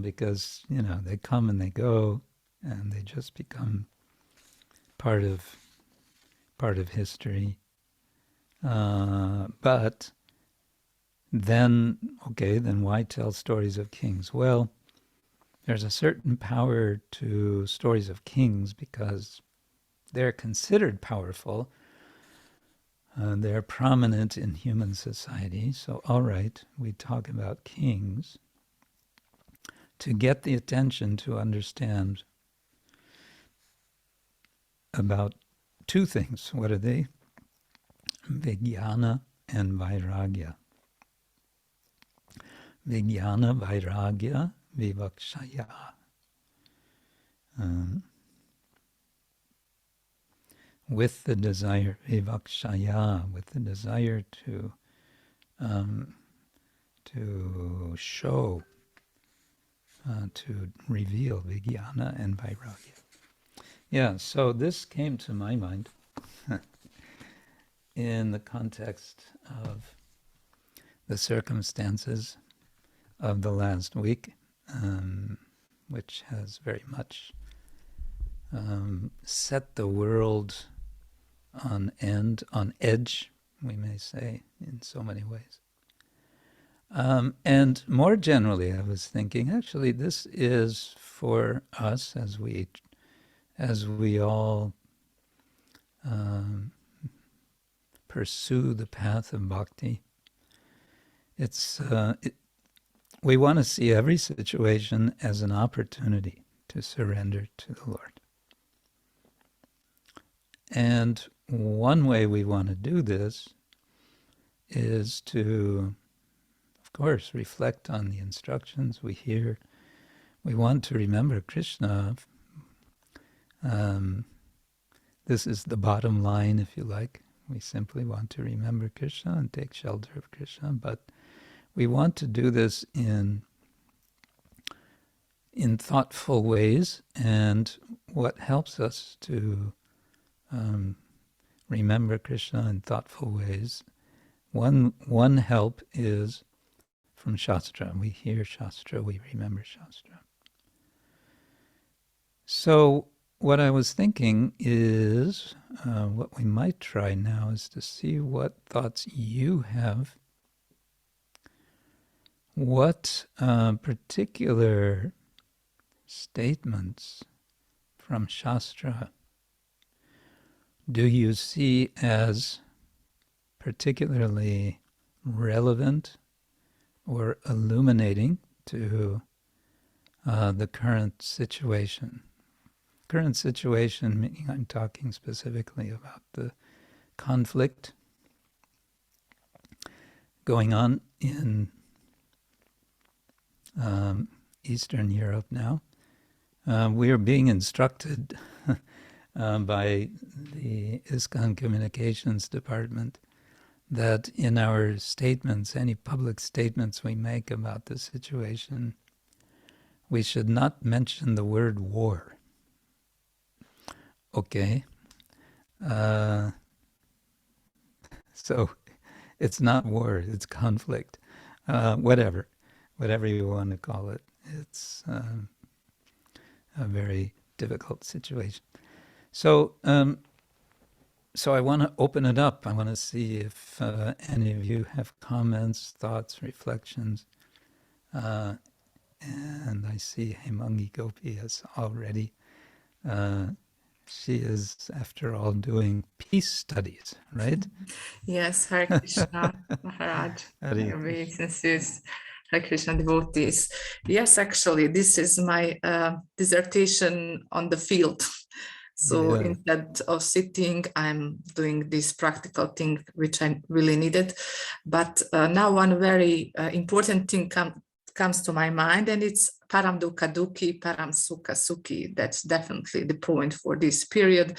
S1: because, you know, they come and they go, and they just become part of history. But then, okay, then why tell stories of kings? Well, there's a certain power to stories of kings because they're considered powerful. They're prominent in human society. So, all right, we talk about kings to get the attention to understand about two things. What are they? Vijnana and vairagya. Vijnana, vairagya, vivakshaya. With the desire, vivakshaya, with the desire to show, to reveal vijnana and vairagya. Yeah, so this came to my mind in the context of the circumstances of the last week, which has very much set the world on edge, we may say, in so many ways. And more generally, I was thinking, actually, this is for us as we all pursue the path of bhakti. We want to see every situation as an opportunity to surrender to the Lord. And one way we want to do this is to, of course, reflect on the instructions we hear. We want to remember Krishna. This is the bottom line, if you like. We simply want to remember Krishna and take shelter of Krishna, but we want to do this in thoughtful ways, and what helps us to remember Krishna in thoughtful ways, one help is from Shastra. We hear Shastra, we remember Shastra. So what I was thinking is, what we might try now is to see what thoughts you have. What particular statements from Shastra do you see as particularly relevant or illuminating to the current situation? Current situation, meaning I'm talking specifically about the conflict going on in Eastern Europe now. We are being instructed by the ISKCON Communications Department that in our statements, any public statements we make about the situation, we should not mention the word war. Okay. So it's not war, it's conflict. Whatever you want to call it. It's a very difficult situation. So I want to open it up. I want to see if any of you have comments, thoughts, reflections. And I see Hemangi Gopi is already. She is, after all, doing peace studies, right?
S5: Yes, Hare Krishna, Maharaj, Hare Krishna devotees. Yes, actually, this is my dissertation on the field. So instead of sitting, I'm doing this practical thing, which I really needed. But now one very important thing comes to my mind, and it's param dukkha dukkhi, param sukha sukhi. That's definitely the point for this period,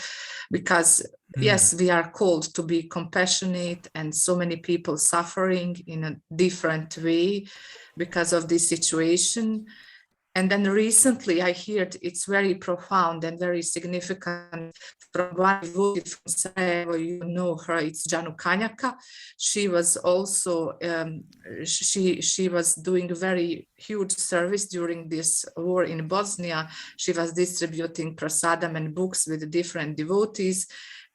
S5: because yes, we are called to be compassionate, and so many people suffering in a different way because of this situation. And then recently I heard it's very profound and very significant from one devotee from Sarajevo, you know her, it's Janu Kanyaka. She was also, she was doing very huge service during this war in Bosnia. She was distributing prasadam and books with different devotees.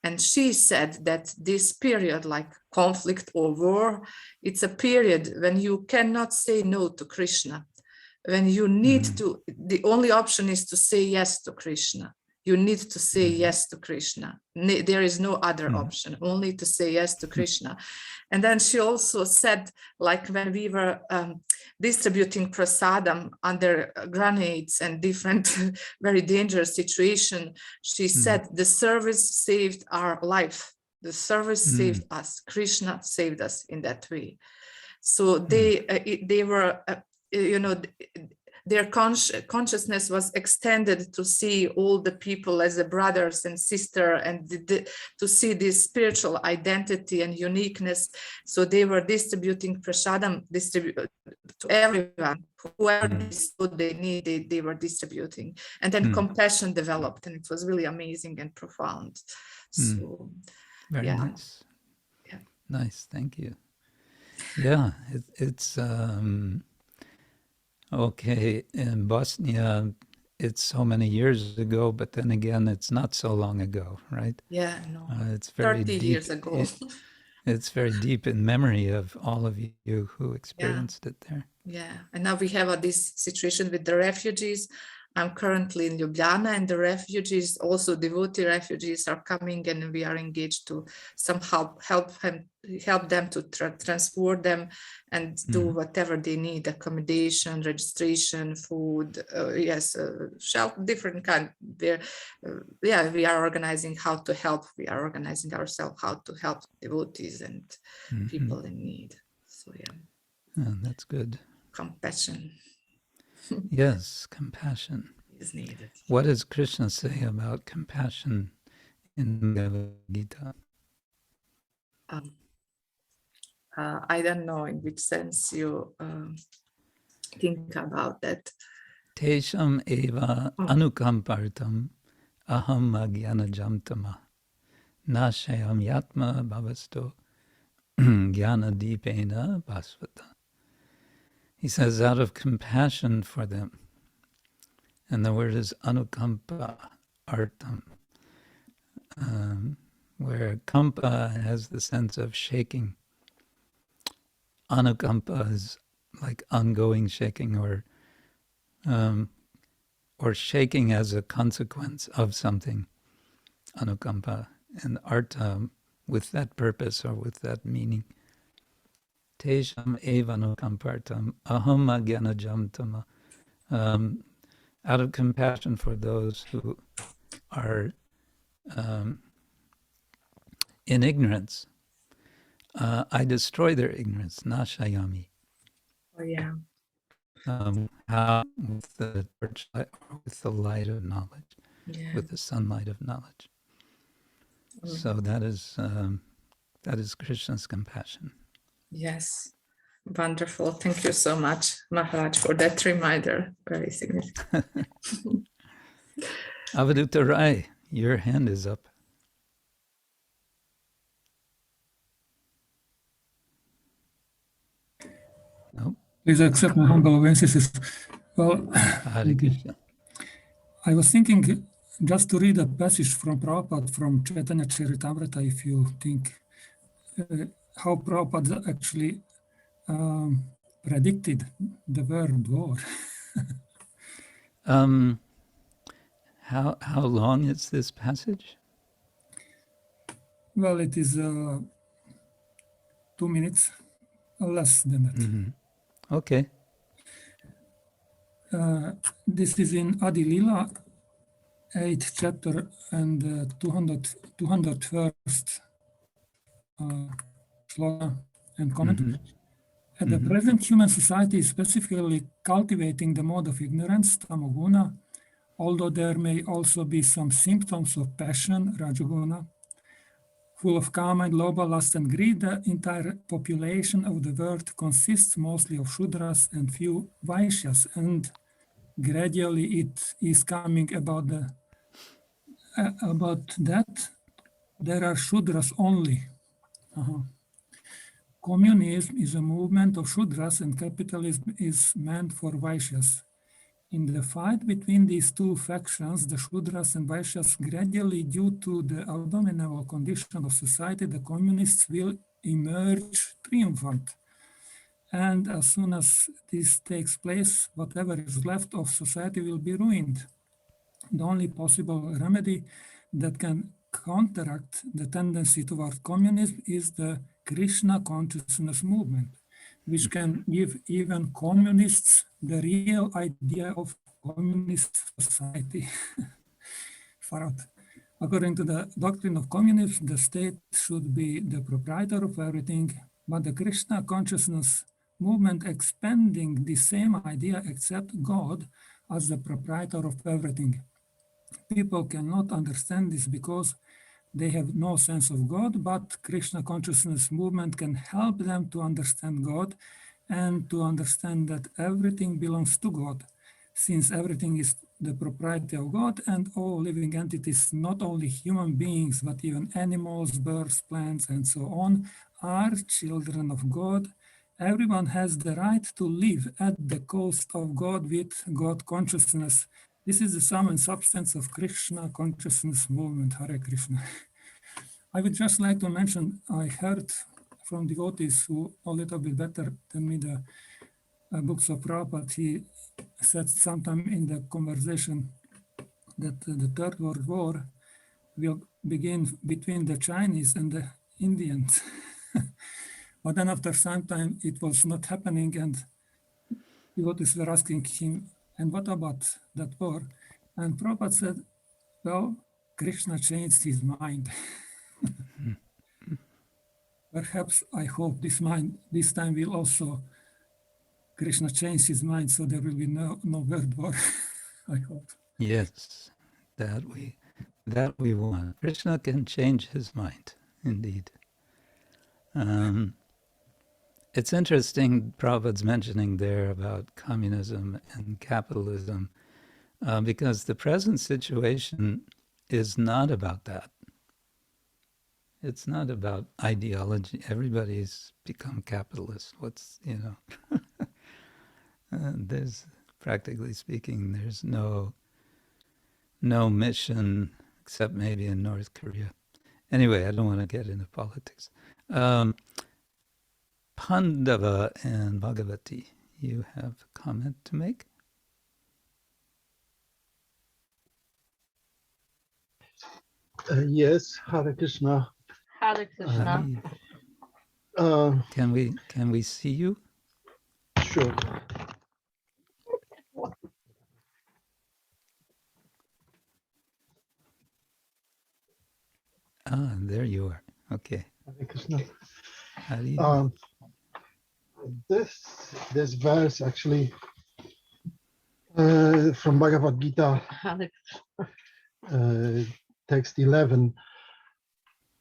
S5: And she said that this period, like conflict or war, it's a period when you cannot say no to Krishna. When you need to, the only option is to say yes to Krishna. You need to say yes to Krishna. There is no other option, only to say yes to Krishna. And then she also said, like when we were distributing prasadam under grenades and different very dangerous situation, she said, the service saved our life. The service saved us. Krishna saved us in that way. So they were, you know, their consciousness was extended to see all the people as a brothers and sister, and to see this spiritual identity and uniqueness. So they were distributing prasadam to everyone, whoever they need, they were distributing. And then compassion developed, and it was really amazing and profound. So
S1: very nice. Yeah. Nice, thank you. Yeah, it's okay, in Bosnia, it's so many years ago, but then again, it's not so long ago, right?
S5: Yeah, no.
S1: It's very
S5: 30
S1: deep,
S5: years ago.
S1: It's very deep in memory of all of you who experienced it there.
S5: Yeah, and now we have this situation with the refugees. I'm currently in Ljubljana, and the refugees, also devotee refugees, are coming, and we are engaged to somehow help them to transport them and do whatever they need: accommodation, registration, food, shelter, different kind. We are organizing how to help. We are organizing ourselves how to help devotees and people in need. So
S1: that's good.
S5: Compassion.
S1: Yes, compassion
S5: is needed.
S1: What does Krishna say about compassion in the Bhagavad Gita?
S5: I don't know in which sense you think about that.
S1: Tesham eva anukampartam aham agyanajamtama nashayam yatma bhavasto jnana-dipena bhasvata. He says, out of compassion for them, and the word is anukampa artam, where kampa has the sense of shaking. Anukampa is like ongoing shaking, or shaking as a consequence of something. Anukampa, and arta with that purpose or with that meaning. Tesham evanukampartam aham agyanajamtama. Out of compassion for those who are in ignorance, I destroy their ignorance, nashayami.
S5: Oh, yeah.
S1: How? With the torchlight, or with the light of knowledge, with the sunlight of knowledge. So that is Krishna's compassion.
S5: Yes, wonderful. Thank you so much, Maharaj, for that reminder. Very significant.
S1: Avadhuta Rai, your hand is up. No?
S6: Please accept my humble obeisances. Well, I was thinking just to read a passage from Prabhupada from Chaitanya Charitamrita, if you think how Prabhupada actually predicted the word war.
S1: How long is this passage?
S6: Well, it is 2 minutes, less than that.
S1: Okay.
S6: This is in Adi Lila, 8th chapter and 201st shloka and comment. At the present, human society is specifically cultivating the mode of ignorance, tamoguna, although there may also be some symptoms of passion, rajoguna, full of kama and lobha, lust and greed. The entire population of the world consists mostly of shudras and few vaishyas, and gradually it is coming about that. There are Shudras only. Communism is a movement of Shudras and capitalism is meant for Vaishyas. In the fight between these two factions, the Shudras and Vaishyas, gradually due to the abominable condition of society, the communists will emerge triumphant. And as soon as this takes place, whatever is left of society will be ruined. The only possible remedy that can counteract the tendency toward communism is the Krishna consciousness movement, which can give even communists the real idea of communist society. Far out. According to the doctrine of communism, the state should be the proprietor of everything, but the Krishna consciousness movement expanding the same idea accept God as the proprietor of everything. People cannot understand this because they have no sense of God, but Krishna consciousness movement can help them to understand God and to understand that everything belongs to God, since everything is the propriety of God and all living entities, not only human beings, but even animals, birds, plants, and so on, are children of God. Everyone has the right to live at the cost of God with God consciousness. This is the sum and substance of Krishna consciousness movement. Hare Krishna. I would just like to mention, I heard from devotees who know a little bit better than me the books of Prabhupada. He said sometime in the conversation that the Third World War will begin between the Chinese and the Indians. But then after some time, it was not happening, and devotees were asking him, and what about that war? And Prabhupada said, well, Krishna changed his mind. Perhaps, I hope this time will also Krishna change his mind, so there will be no world war. I hope.
S1: Yes, that we want. Krishna can change his mind, indeed. It's interesting, Prabhupada's mentioning there about communism and capitalism, because the present situation is not about that. It's not about ideology. Everybody's become capitalist. There's, practically speaking, there's no mission except maybe in North Korea. Anyway, I don't want to get into politics. Pandava and Bhagavati, you have a comment to make?
S7: Yes, Hare Krishna.
S2: Hare Krishna.
S1: Can we see you?
S7: Sure.
S1: There you are. Okay.
S7: Hare Krishna.
S1: Hare.
S7: This verse actually from Bhagavad Gita, text 11.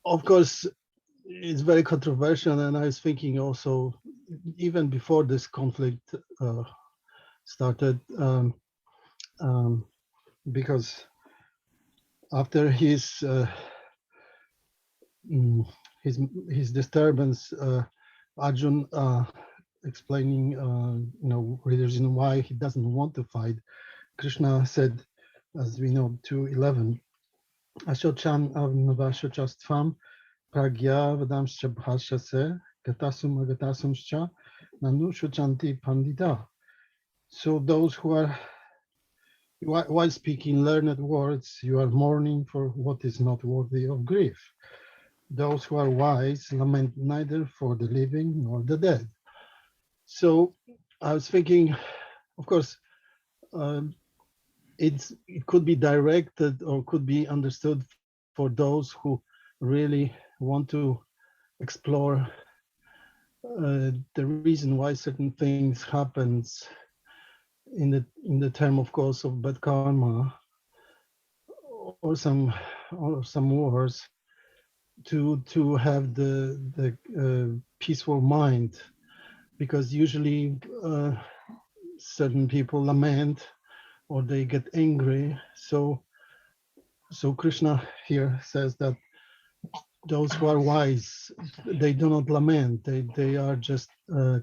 S7: Of course, it's very controversial, and I was thinking also, even before this conflict started, because after his disturbance, Arjun explaining, reason why he doesn't want to fight. Krishna said, as we know, 2:11, Ashochan avnavashachastvam pragya vadamscha bhashase gatasum agatasumscha nanu shochanti pandita. So those who are, while speaking learned words, you are mourning for what is not worthy of grief. Those who are wise lament neither for the living nor the dead. So I was thinking, of course, it could be directed or could be understood for those who really want to explore the reason why certain things happens in the term, of course, of bad karma or some wars, to have the peaceful mind, because usually certain people lament or they get angry. So Krishna here says that those who are wise, they do not lament. They are just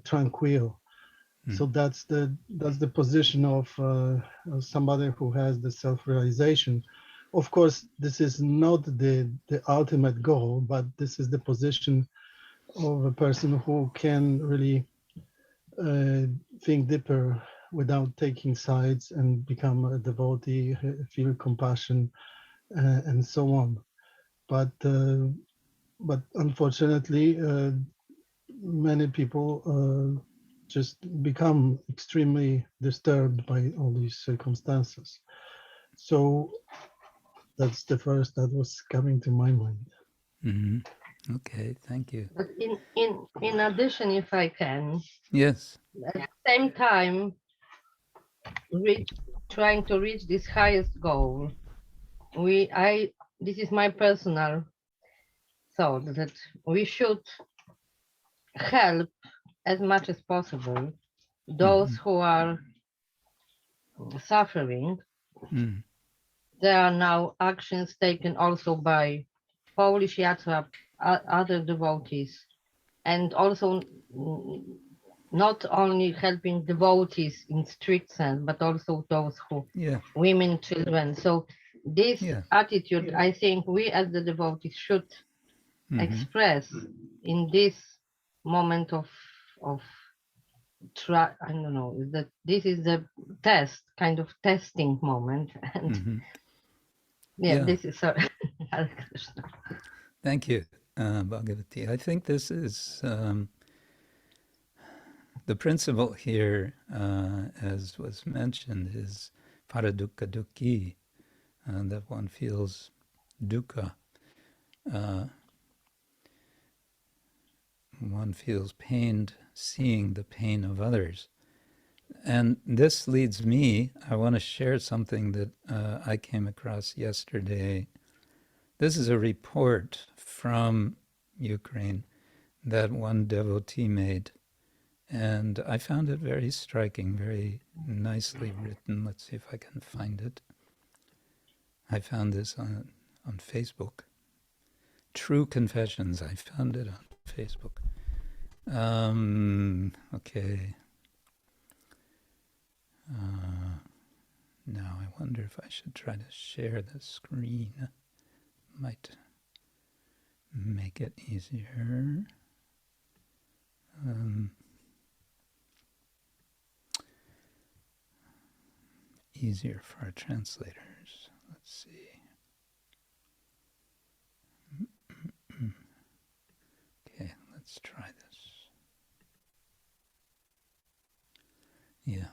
S7: tranquil. So that's the position of somebody who has the self-realization. Of course, this is not the ultimate goal, but this is the position of a person who can really think deeper without taking sides and become a devotee, feel compassion, and so on. But unfortunately, many people just become extremely disturbed by all these circumstances. So that's the first that was coming to my mind.
S1: Mm-hmm. Okay, thank you.
S8: But in addition, if I can,
S1: Yes.
S8: at the same time, trying to reach this highest goal, this is my personal thought, that we should help as much as possible those who are suffering. There are now actions taken also by Polish Yatra, other devotees, and also not only helping devotees in strict sense, but also those who, women, children. So this attitude, I think we as the devotees should express in this moment of I don't know, that this is the test, kind of testing moment. And this is Hare Krishna.
S1: Thank you, Bhagavati. I think this is the principle here, as was mentioned, is paradukka dukkhi, that one feels dukkha. One feels pained seeing the pain of others. And this leads me, I want to share something that I came across yesterday. This is a report from Ukraine that one devotee made. And I found it very striking, very nicely written. Let's see if I can find it. I found this on Facebook. True Confessions, I found it on Facebook. Okay. Now I wonder if I should try to share the screen. Might make it easier. Easier for our translators. Let's see. Okay, let's try this. Yeah.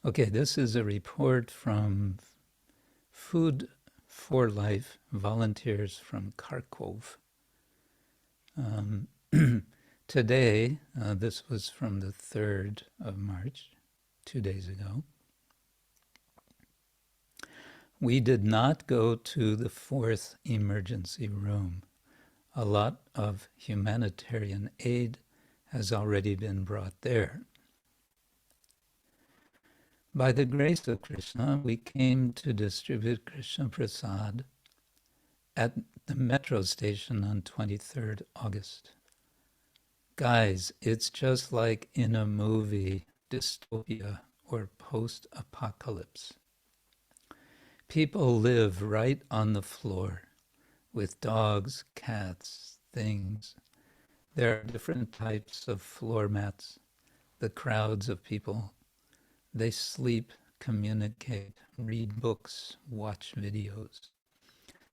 S1: Okay, this is a report from Food for Life volunteers from Kharkov. Today, this was from the 3rd of March, 2 days ago. We did not go to the 4th emergency room. A lot of humanitarian aid has already been brought there. By the grace of Krishna, we came to distribute Krishna Prasad at the metro station on 23rd August. Guys, it's just like in a movie, dystopia or post-apocalypse. People live right on the floor with dogs, cats, things. There are different types of floor mats, the crowds of people. They sleep, communicate, read books, watch videos.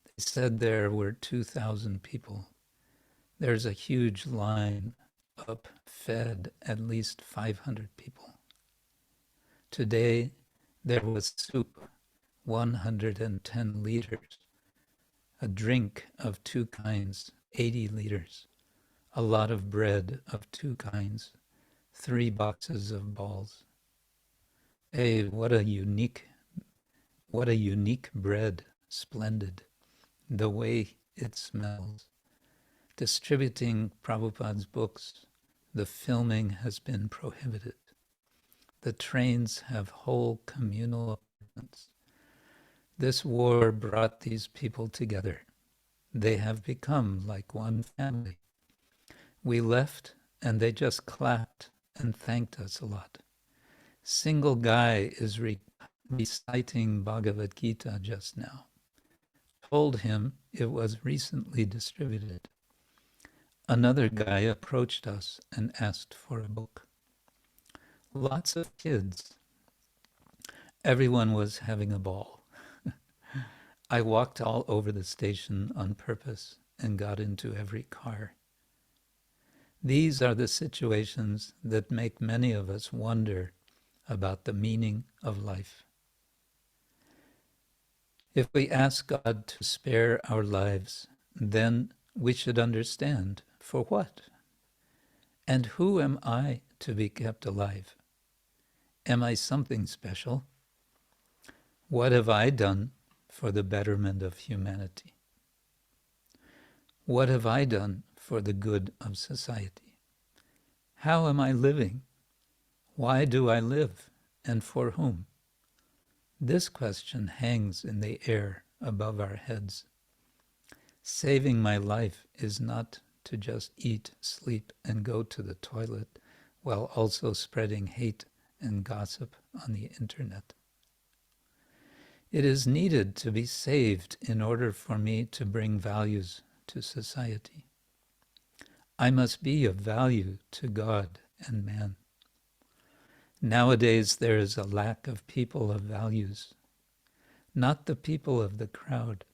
S1: They said there were 2,000 people. There's a huge line up, fed at least 500 people. Today, there was soup, 110 liters, a drink of 2 kinds, 80 liters, a lot of bread of 2 kinds, 3 boxes of balls. Hey, what a unique bread, splendid, the way it smells. Distributing Prabhupada's books, the filming has been prohibited. The trains have whole communal apartments. This war brought these people together. They have become like one family. We left and they just clapped and thanked us a lot. Single guy is reciting Bhagavad Gita just now. Told him it was recently distributed. Another guy approached us and asked for a book. Lots of kids. Everyone was having a ball. I walked all over the station on purpose and got into every car. These are the situations that make many of us wonder about the meaning of life. If we ask God to spare our lives, then we should understand for what? And who am I to be kept alive? Am I something special? What have I done for the betterment of humanity? What have I done for the good of society? How am I living? Why do I live, and for whom? This question hangs in the air above our heads. Saving my life is not to just eat, sleep, and go to the toilet, while also spreading hate and gossip on the internet. It is needed to be saved in order for me to bring values to society. I must be of value to God and man. Nowadays there is a lack of people of values, not the people of the crowd,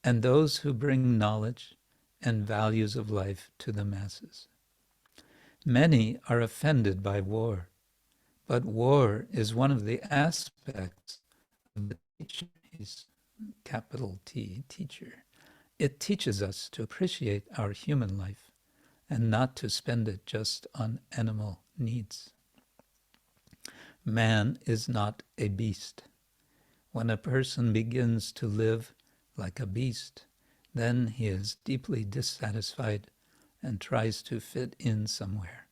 S1: and those who bring knowledge and values of life to the masses. Many are offended by war, but war is one of the aspects of the teacher. He's capital T, teacher. It teaches us to appreciate our human life and not to spend it just on animal needs. Man is not a beast. When a person begins to live like a beast, then he is deeply dissatisfied and tries to fit in somewhere.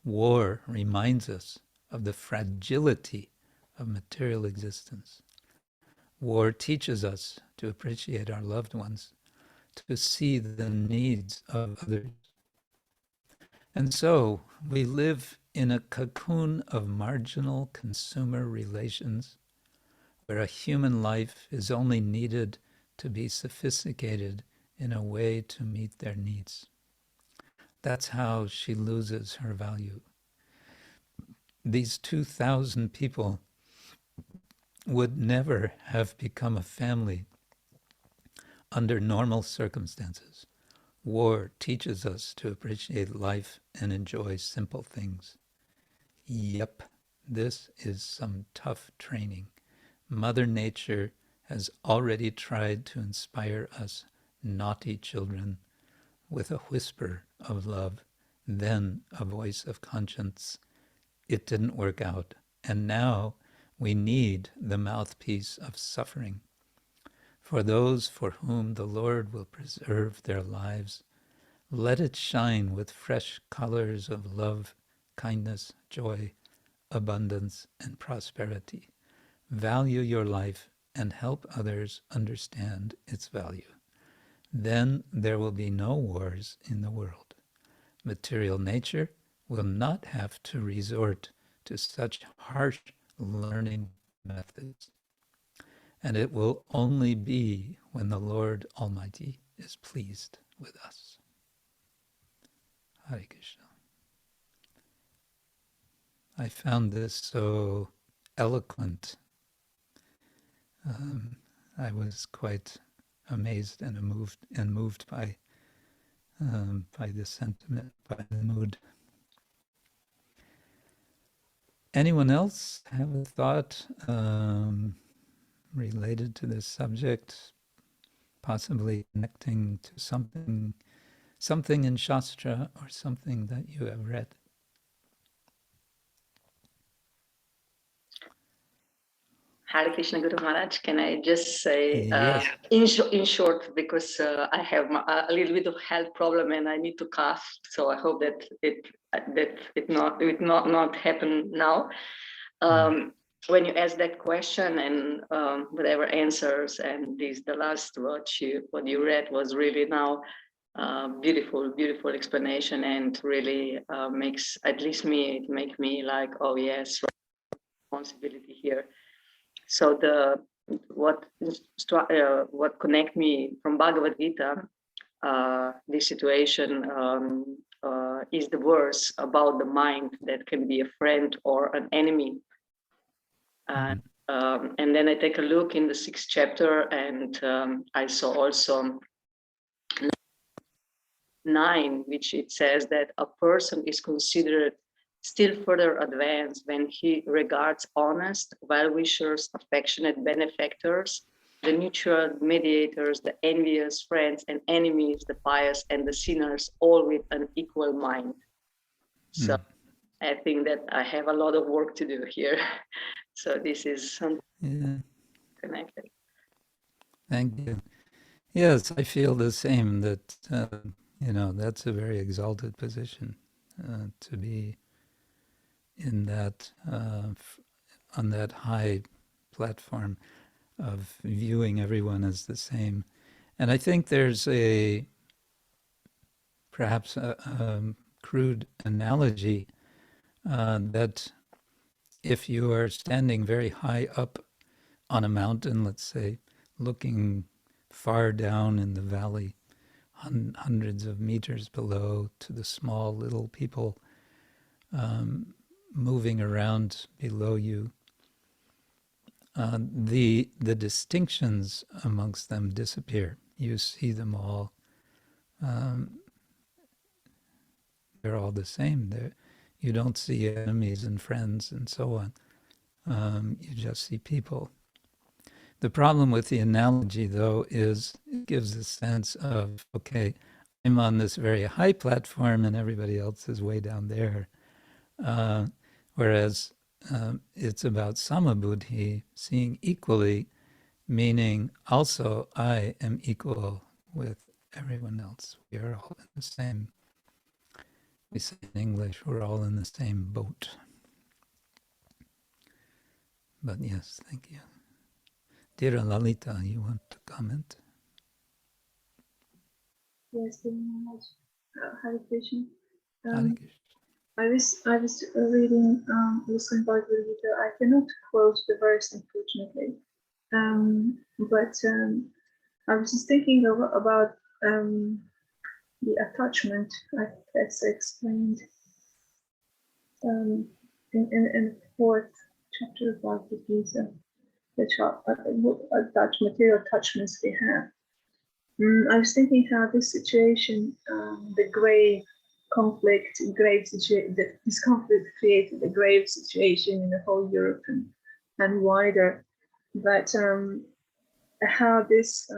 S1: War reminds us of the fragility of material existence. War teaches us to appreciate our loved ones, to see the needs of others. And so we live in a cocoon of marginal consumer relations where a human life is only needed to be sophisticated in a way to meet their needs. That's how she loses her value. These 2,000 people would never have become a family under normal circumstances. War teaches us to appreciate life and enjoy simple things. Yep, this is some tough training. Mother Nature has already tried to inspire us naughty children with a whisper of love, then a voice of conscience. It didn't work out, and now we need the mouthpiece of suffering. For those for whom the Lord will preserve their lives, let it shine with fresh colors of love, kindness, joy, abundance, and prosperity. Value your life and help others understand its value. Then there will be no wars in the world. Material nature will not have to resort to such harsh learning methods. And it will only be when the Lord Almighty is pleased with us. Hare Krishna. I found this so eloquent. I was quite amazed and moved by the sentiment, by the mood. Anyone else have a thought related to this subject, possibly connecting to something in Shastra or something that you have read?
S9: Hare Krishna Guru Maharaj, can I just say
S1: Yes.
S9: in short, because I have a little bit of health problem and I need to cough, so I hope that it not happen now. When you ask that question and whatever answers, and the last what you read was really now beautiful explanation, and really makes at least me make me like, oh yes, responsibility here. So what connect me from Bhagavad Gita, this situation is the verse about the mind that can be a friend or an enemy. And then I take a look in the 6th chapter, and I saw also 9, which it says that a person is considered still further advanced when he regards honest, well-wishers, affectionate benefactors, the neutral mediators, the envious friends and enemies, the pious and the sinners, all with an equal mind. So I think that I have a lot of work to do here. So this is something connected.
S1: Thank you. Yes, I feel the same, that, that's a very exalted position, to be in that, on that high platform of viewing everyone as the same. And I think there's perhaps a crude analogy that if you are standing very high up on a mountain, let's say, looking far down in the valley, hundreds of meters below, to the small little people moving around below you, the distinctions amongst them disappear. You see them all. They're all the same. You don't see enemies and friends and so on. You just see people. The problem with the analogy, though, is it gives a sense of, okay, I'm on this very high platform and everybody else is way down there. Whereas it's about samabuddhi, seeing equally, meaning also I am equal with everyone else. We are all in the same, we say in English, we're all in the same boat. But yes, thank you. Dear Lalita, you want to comment?
S10: Yes, very much. Hare Krishna.
S1: Hare Krishna.
S10: I was reading this in Bhagavad Gita. I cannot quote the verse, unfortunately. But I was just thinking about the attachment, as explained in the 4th chapter of Bhagavad Gita, what material attachments we have. I was thinking how this situation, the grave conflict, this conflict created a grave situation in the whole Europe and wider, but how this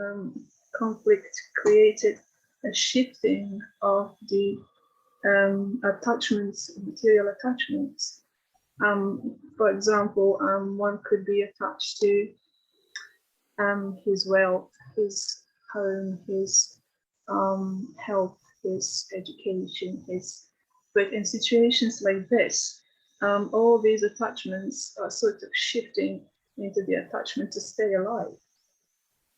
S10: conflict created a shifting of the attachments, material attachments. For example, one could be attached to his wealth, his home, his health, his education, but in situations like this, all these attachments are sort of shifting into the attachment to stay alive.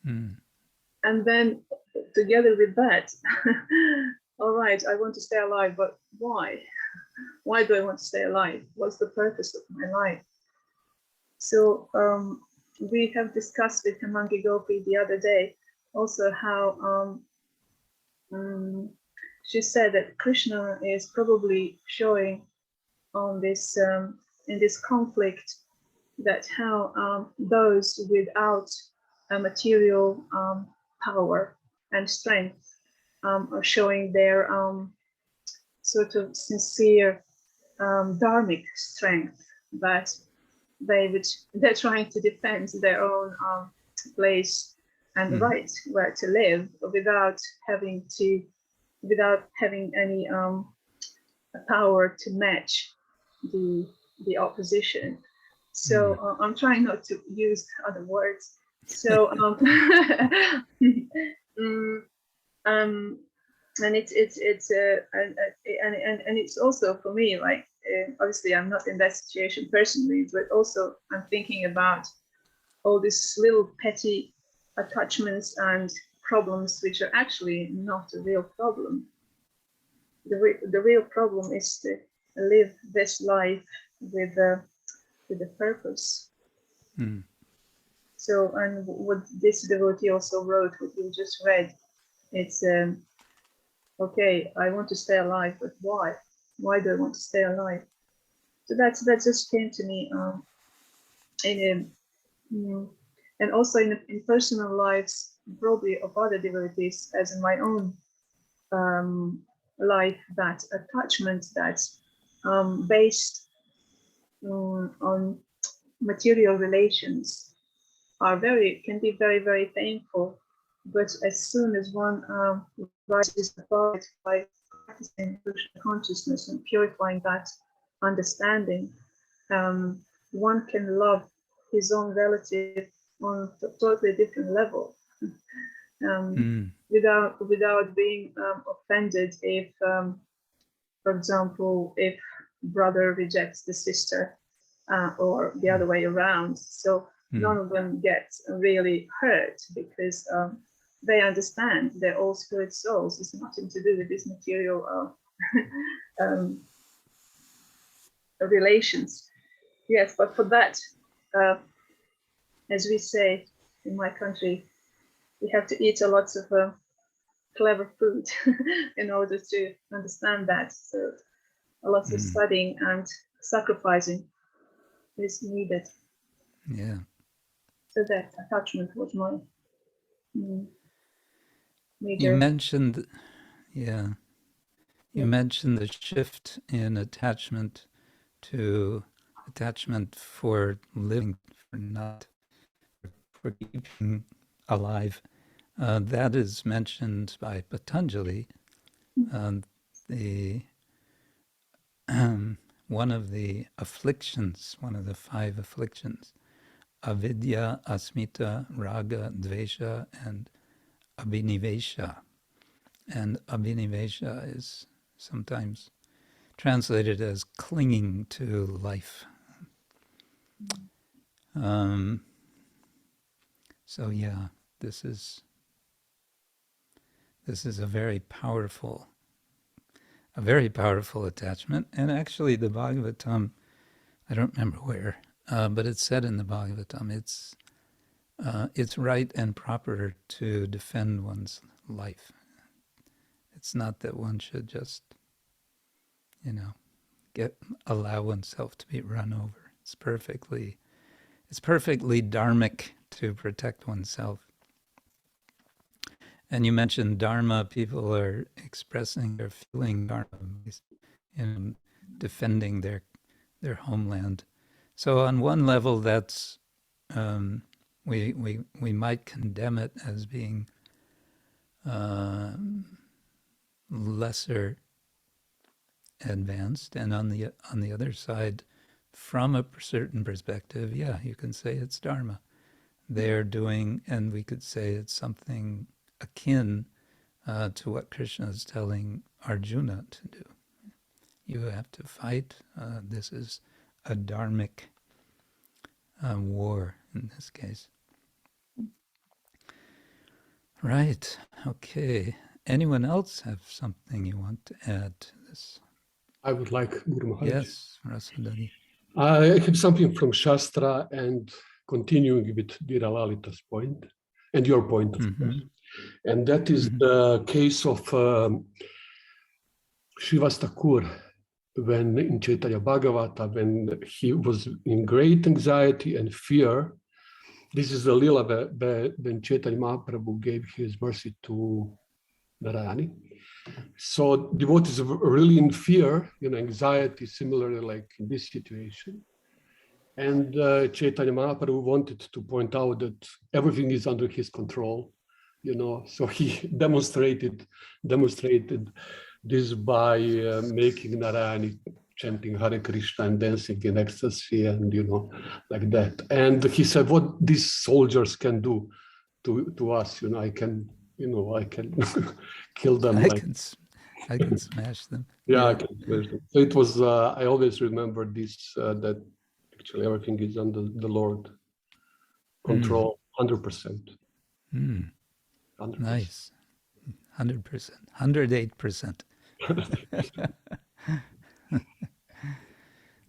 S10: And then together with that, all right, I want to stay alive, but why? Why do I want to stay alive? What's the purpose of my life? So we have discussed with Hemangi Gopi the other day also how she said that Krishna is probably showing on this in this conflict that how those without a material power and strength are showing their sort of sincere dharmic strength, that they're trying to defend their own place and right where to live without having any power to match the opposition. So I'm trying not to use other words. So and it's also for me, like obviously I'm not in that situation personally, but also I'm thinking about all these little petty attachments and problems which are actually not a real problem. The real problem is to live this life with a purpose. So, and what this devotee also wrote, what you just read, it's okay, I want to stay alive, but why? Why do I want to stay alive? So that just came to me and also in personal lives, probably of other devotees, as in my own life, that attachment that's based on material relations can be very, very painful. But as soon as one rises above it by practicing Krishna consciousness and purifying that understanding, one can love his own relative on a totally different level, without being offended if, for example, if brother rejects the sister or the other way around. So none of them get really hurt because they understand they're all spirit souls. It's nothing to do with this material relations. Yes, but for that, as we say in my country, we have to eat a lot of clever food in order to understand that. So a lot of studying and sacrificing is needed.
S1: Yeah.
S10: So that attachment was my major.
S1: You mentioned, you mentioned the shift in attachment to attachment for living, for keeping alive. That is mentioned by Patanjali. One of the afflictions, one of the 5 afflictions, avidya, asmita, raga, dvesha, and abhinivesha. And abhinivesha is sometimes translated as clinging to life. So yeah, this is a very powerful attachment. And actually the Bhagavatam, I don't remember where, but it's said in the Bhagavatam, it's right and proper to defend one's life. It's not that one should just, allow oneself to be run over. It's perfectly dharmic to protect oneself. And you mentioned dharma. People are expressing their feeling dharma in defending their homeland. So on one level, that's we might condemn it as being lesser advanced, and on the other side, from a certain perspective, you can say it's dharma. They're doing, and we could say it's something akin to what Krishna is telling Arjuna to do. You have to fight. This is a dharmic war in this case. Right. Okay. Anyone else have something you want to add to this?
S11: I would like, Guru Maharaj.
S1: Yes, Rasudani.
S11: I have something from Shastra and continuing with Dira Lalita's point and your point, of course. And that is the case of Srivas Thakura, when in Chaitanya Bhagavata, when he was in great anxiety and fear. This is the lila when Chaitanya Mahaprabhu gave his mercy to Narayani. So devotees are really in fear, anxiety, similarly like in this situation. And Chaitanya Mahaprabhu wanted to point out that everything is under his control, So he demonstrated this by making Narayani chanting Hare Krishna and dancing in ecstasy and, like that. And he said, what these soldiers can do to us, I can kill them.
S1: I can smash them.
S11: Yeah, I can smash them. So it was, I always remember this, that actually everything is under the Lord control, 100%. 100%.
S1: Nice. 100%. 108%.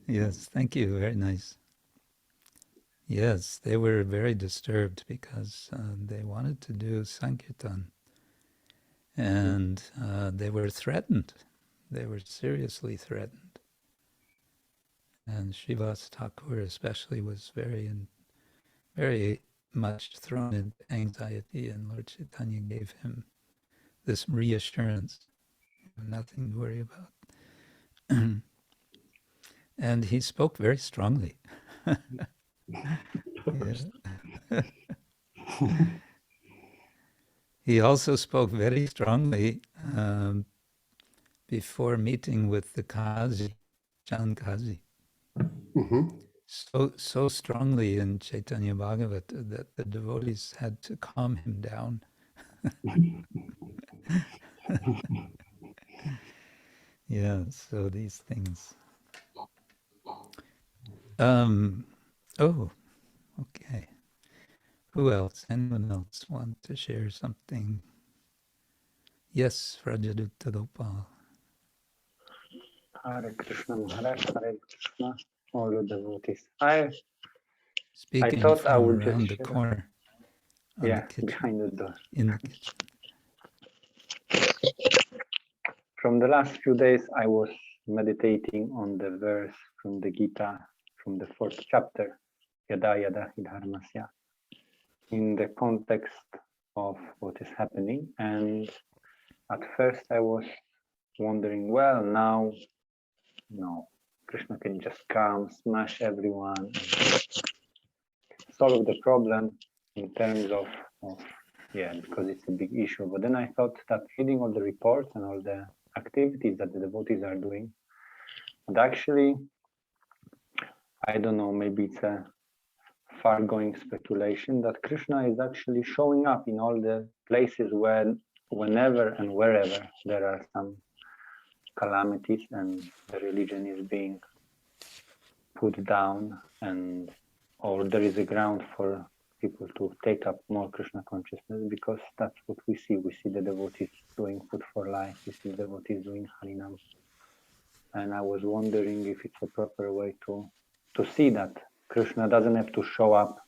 S1: Yes, thank you. Very nice. Yes, they were very disturbed because they wanted to do Sankirtan. And they were threatened. They were seriously threatened. And Srivas Thakura especially was very much thrown into anxiety, and Lord Chaitanya gave him this reassurance. Nothing to worry about. And he spoke very strongly. He also spoke very strongly before meeting with the Kazi, Chan Kazi. So strongly in Chaitanya Bhagavata that the devotees had to calm him down. Yeah, so these things. Oh, okay. Who else? Anyone else want to share something? Yes, Rajadutta Gopal.
S2: Hare Krishna Maharaj, Hare Krishna, all the devotees. I thought I would just
S1: around the corner.
S2: Yeah, behind the door.
S1: In the kitchen.
S2: From the last few days, I was meditating on the verse from the Gita, from the 4th chapter, Yada Yada Hi Dharmasya, in the context of what is happening. And at first I was wondering, well, now, no, Krishna can just come, smash everyone, solve the problem in terms of because it's a big issue. But then I thought that reading all the reports and all the activities that the devotees are doing, and actually, I don't know, maybe it's a far-going speculation that Krishna is actually showing up in all the places where, whenever and wherever there are some calamities and the religion is being put down, and or there is a ground for people to take up more Krishna consciousness, because that's what we see. We see the devotees doing food for life, we see the devotees doing Harinam. And I was wondering if it's a proper way to see that Krishna doesn't have to show up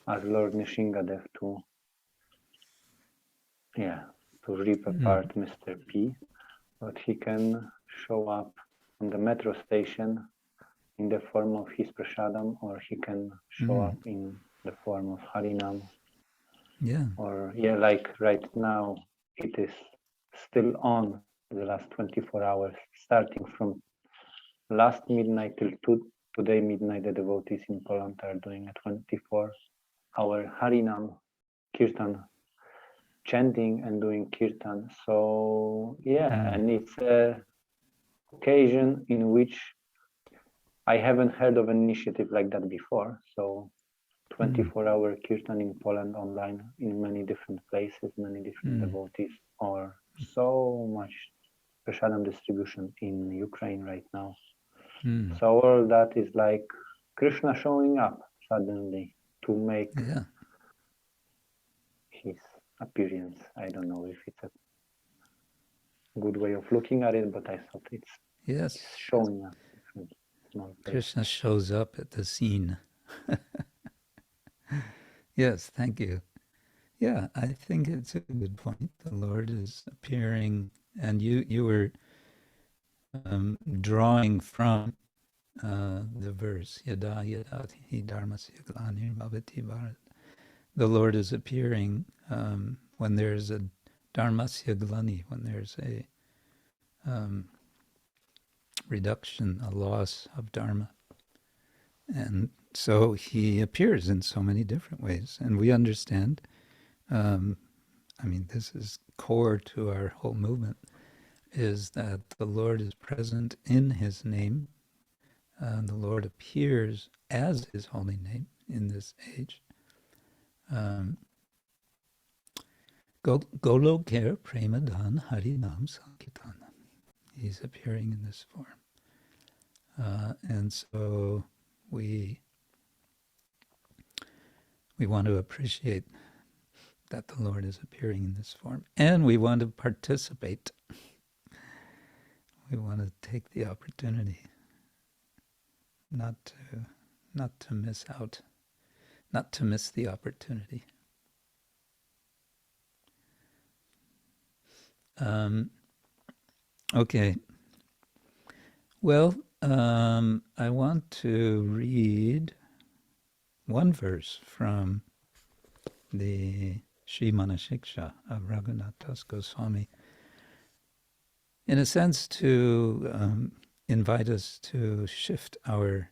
S2: as Lord Nishingadev to rip apart Mr. P, but he can show up on the metro station in the form of his prasadam, or he can show up in the form of Harinam.
S1: Yeah.
S2: Or like right now, it is still on the last 24 hours, starting from last midnight till today midnight. The devotees in Poland are doing a 24-hour Harinam Kirtan, chanting and doing Kirtan. So and it's an occasion in which I haven't heard of an initiative like that before. So 24-hour Kirtan in Poland online, in many different places, many different devotees, or so much prasadam distribution in Ukraine right now. So all that is like Krishna showing up suddenly to make his appearance. I don't know if it's a good way of looking at it, but I thought it's showing up.
S1: Krishna shows up at the scene. Yes, thank you. Yeah, I think it's a good point. The Lord is appearing, and you were drawing from the verse, Yada Yada Hi Dharmasya Glanir Bhavati Bharat. The Lord is appearing when there's a Dharmasya Glani, when there's a reduction, a loss of Dharma. And so he appears in so many different ways. And we understand, this is core to our whole movement. is that the Lord is present in his name. The Lord appears as his holy name in this age. Golokher Premadan Harinam Sankirtana. He's appearing in this form. And so we want to appreciate that the Lord is appearing in this form. And we want to participate. We want to take the opportunity not to miss out, not to miss the opportunity. Okay. Well, I want to read one verse from the Sri Manashiksha of Raghunath Das Goswami, in a sense to invite us to shift our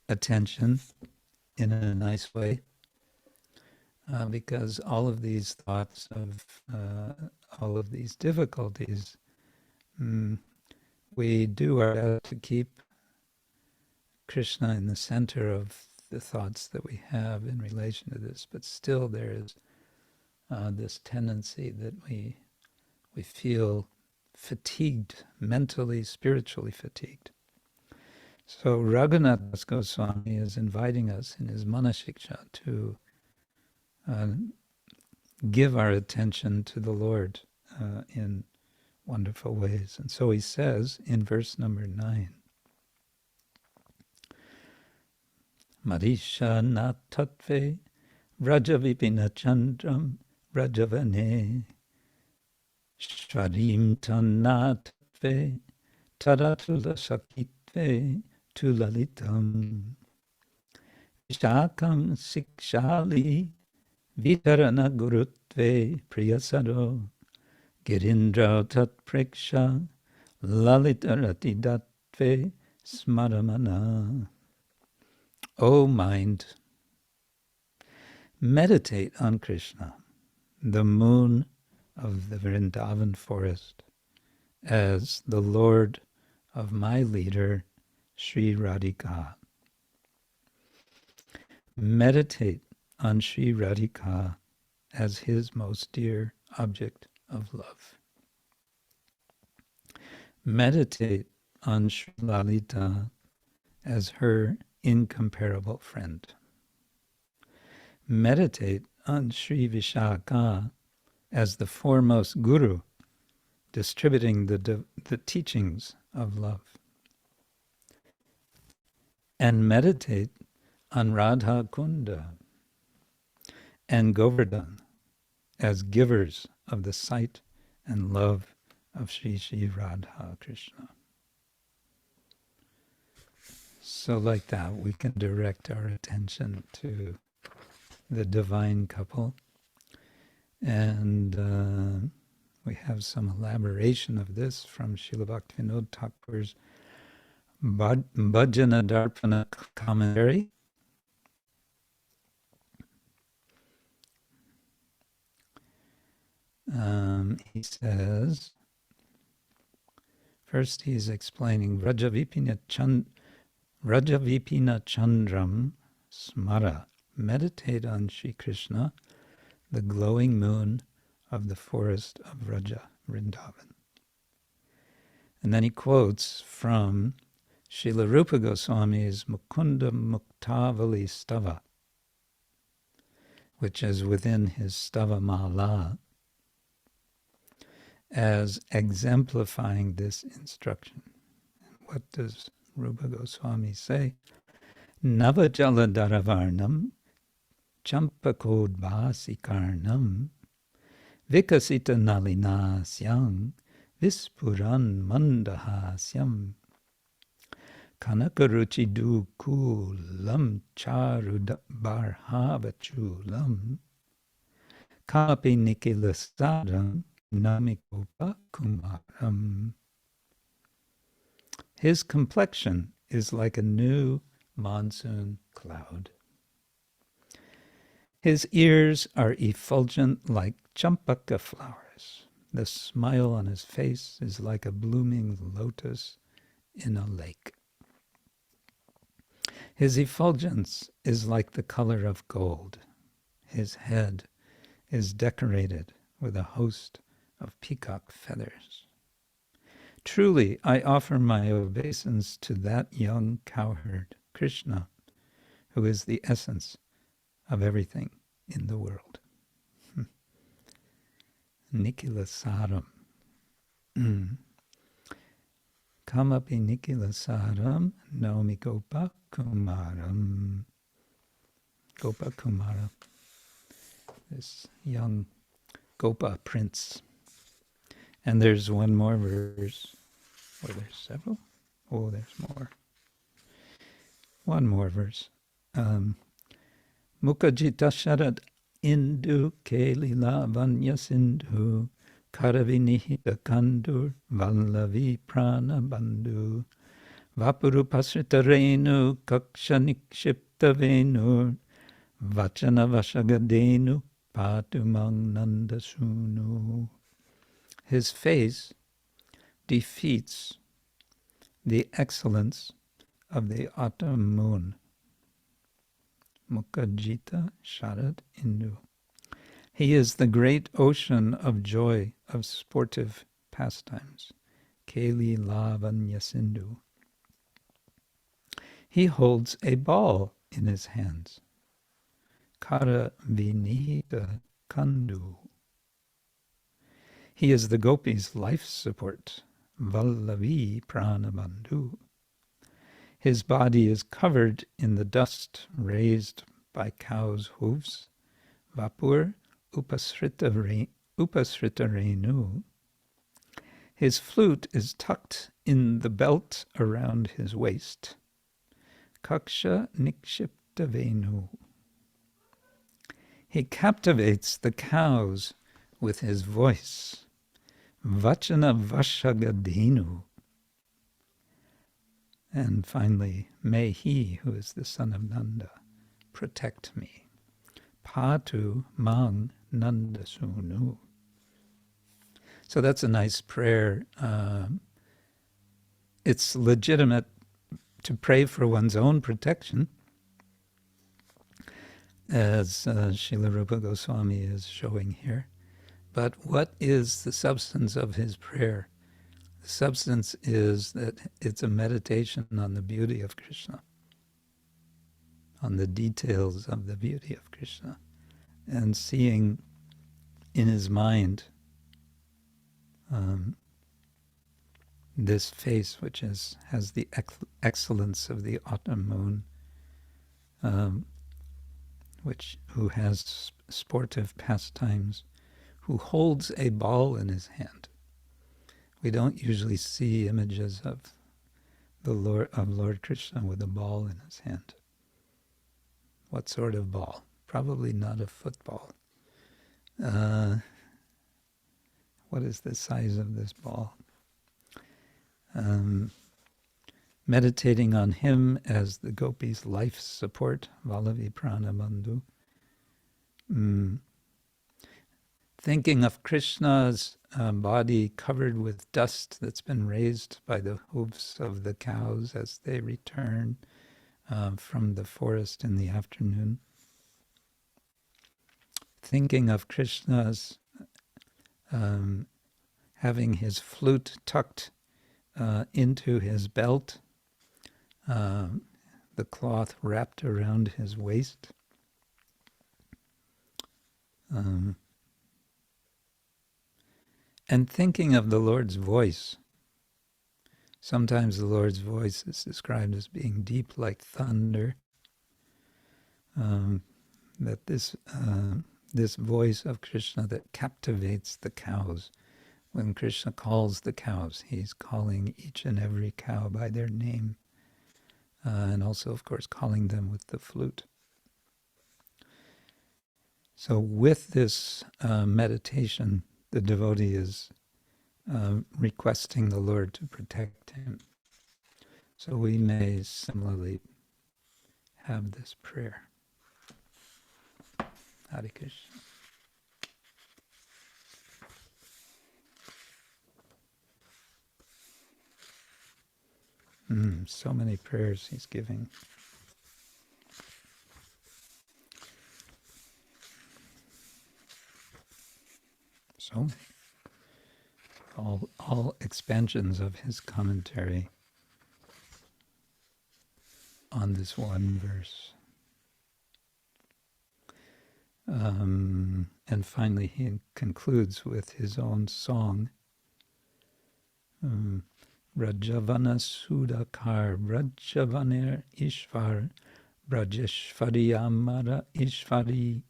S1: attention in a nice way, because all of these thoughts of all of these difficulties, we do our best to keep Krishna in the center of the thoughts that we have in relation to this, but still there is this tendency that we feel fatigued, mentally, spiritually fatigued. So Raghunath Das Goswami is inviting us in his Manashiksha to give our attention to the Lord in wonderful ways. And so he says in verse number 9, Marisha na tatve vrajavipina chandram vrajavane shvarim tanatve taratula sakitve tulalitam vishakam sikshali vitarana gurutve priyasaro girindra tat preksha lalitarati datve smaramana. O mind, meditate on Krishna, the moon of the Vrindavan forest, as the Lord of my leader, Sri Radhika. Meditate on Sri Radhika as his most dear object of love. Meditate on Sri Lalita as her incomparable friend. Meditate on Sri Vishaka as the foremost guru, distributing the teachings of love. And meditate on Radha Kunda and Govardhan as givers of the sight and love of Sri Sri Radha Krishna. So like that, we can direct our attention to the divine couple. And we have some elaboration of this from Srila Bhaktivinoda Thakur's Bhajana Darpana commentary. He says, first he's explaining Rajavipina Chandram Smara. Meditate on Sri Krishna, the glowing moon of the forest of Vraja, Vrindavan. And then he quotes from Srila Rupa Goswami's Mukunda Muktavali Stava, which is within his Stava Mala, as exemplifying this instruction. What does Rupa Goswami say? Navajala Daravarnam Champakodbhasikarnam Vikasita Nalinasyam Vispuran Mandahasyam Kanakaruchi Dukulam Charubarhavachulam Kapi Nikilasadam Namikopa Kumaram. His complexion is like a new monsoon cloud. His ears are effulgent like champaka flowers. The smile on his face is like a blooming lotus in a lake. His effulgence is like the color of gold. His head is decorated with a host of peacock feathers. Truly, I offer my obeisance to that young cowherd, Krishna, who is the essence of everything in the world. Nikila Saram. Kamapi Nikila Saram, Naomi Gopa Kumaram. Gopa Kumara, this young Gopa prince. And there's one more verse. Or there's several? Oh, there's more. One more verse. Mukajita Sharad Indu Kelila Vanya Sindhu Karavinihita Kandur Vallavi Prana Bandhu Vapuru Pasrita Renu Kakshanikshipta Venur Vachana Vashagadenu Patumang Nanda Suno. His face defeats the excellence of the autumn moon. Mukajita Sharad Indu. He is the great ocean of joy of sportive pastimes. Keli Lavanya Sindhu. He holds a ball in his hands. Kara Vinihita Kandu. He is the gopis' life support. Vallavi Pranabandhu. His body is covered in the dust raised by cows' hooves. Vapur Upasrita Renu. His flute is tucked in the belt around his waist. Kaksha Nikshipta Venu. He captivates the cows with his voice. Vachana Vashagadenu. And finally, may he, who is the son of Nanda, protect me. Patu Mang Nanda Sunu. So that's a nice prayer. It's legitimate to pray for one's own protection, as Srila Rupa Goswami is showing here. But what is the substance of his prayer? The substance is that it's a meditation on the beauty of Krishna, on the details of the beauty of Krishna, and seeing in his mind this face which has the excellence of the autumn moon, who has sportive pastimes, who holds a ball in his hand. We don't usually see images of Lord Krishna with a ball in his hand. What sort of ball? Probably not a football. What is the size of this ball? Meditating on him as the gopis' life support, Vallavi Pranabandhu. Thinking of Krishna's body covered with dust that's been raised by the hooves of the cows as they return from the forest in the afternoon. Thinking of Krishna's having his flute tucked into his belt, the cloth wrapped around his waist. And thinking of the Lord's voice. Sometimes the Lord's voice is described as being deep like thunder. That this voice of Krishna that captivates the cows. When Krishna calls the cows, he's calling each and every cow by their name. And also, of course, calling them with the flute. So with this meditation, the devotee is requesting the Lord to protect him. So we may similarly have this prayer. Hare Krishna. So many prayers he's giving. So many. All expansions of his commentary on this one verse. And finally he concludes with his own song. Brajavana Sudakar, Brajavaner Ishvar, Brajeshvari Amara Ishvari,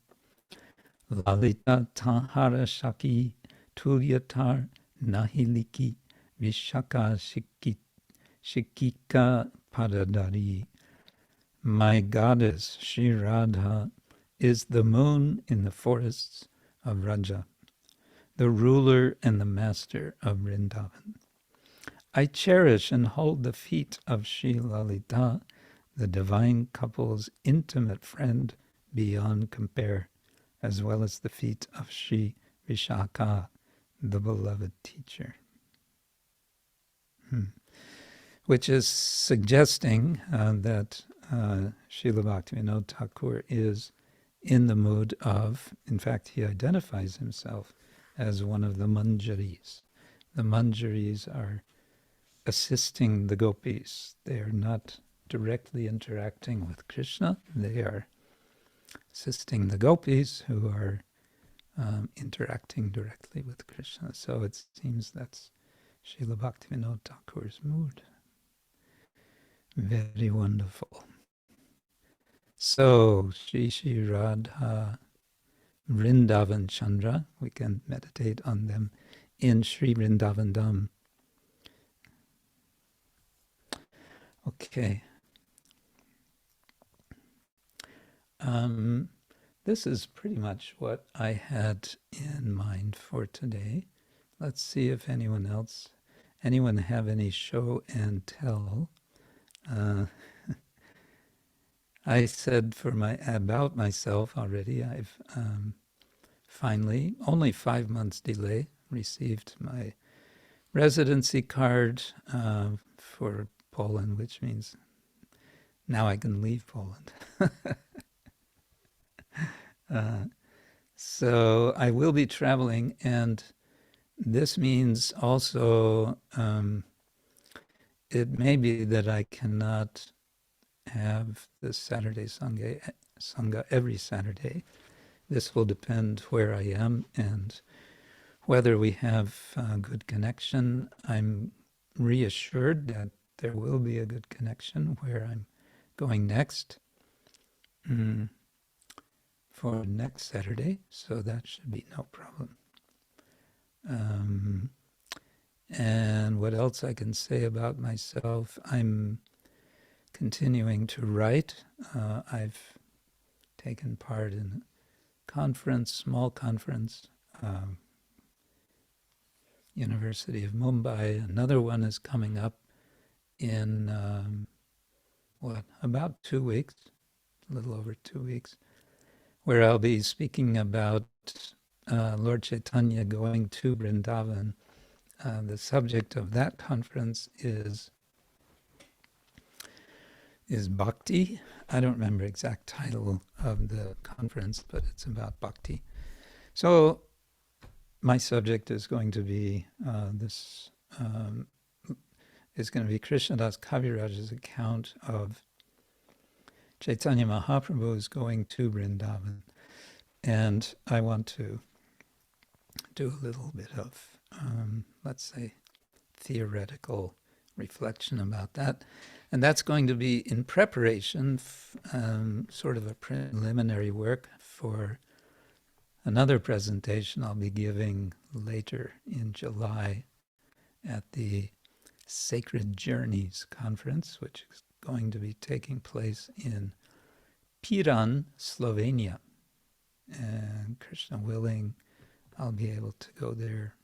S1: Lalita Tahara Shaki, Tulyatar Nahiliki, Vishaka Shikika Padadari. My goddess, Shri Radha, is the moon in the forests of Raja, the ruler and the master of Vrindavan. I cherish and hold the feet of Shri Lalita, the divine couple's intimate friend beyond compare, as well as the feet of Shri Vishaka, the beloved teacher. Which is suggesting that Srila Bhaktivinoda Thakur is in the mood of, in fact, he identifies himself as one of the manjaris. The manjaris are assisting the gopis. They are not directly interacting with Krishna. They are assisting the gopis who are interacting directly with Krishna. So it seems that's Srila Bhaktivinoda Thakur's mood. Very wonderful. So, Shri Shri Radha Vrindavan Chandra, we can meditate on them in Sri Vrindavan Dham. Okay. This is pretty much what I had in mind for today. Let's see if anyone have any show and tell. I said about myself already, I've finally, only 5 months delay, received my residency card for Poland, which means now I can leave Poland. So I will be traveling, and this means also it may be that I cannot have the Saturday Sangha every Saturday. This will depend where I am and whether we have good connection. I'm reassured that there will be a good connection where I'm going next for next Saturday, so that should be no problem. And what else I can say about myself? I'm continuing to write. I've taken part in a conference, small conference, University of Mumbai. Another one is coming up in, about 2 weeks, a little over 2 weeks, where I'll be speaking about Lord Chaitanya going to Vrindavan. The subject of that conference is bhakti. I don't remember the exact title of the conference, but it's about bhakti. So my subject is going to be Krishnadas Kaviraj's account of Chaitanya Mahaprabhu's going to Vrindavan. And I want to do a little bit of, let's say, theoretical reflection about that. And that's going to be in preparation, sort of a preliminary work for another presentation I'll be giving later in July at the Sacred Journeys Conference, which is going to be taking place in Piran, Slovenia. And Krishna willing, I'll be able to go there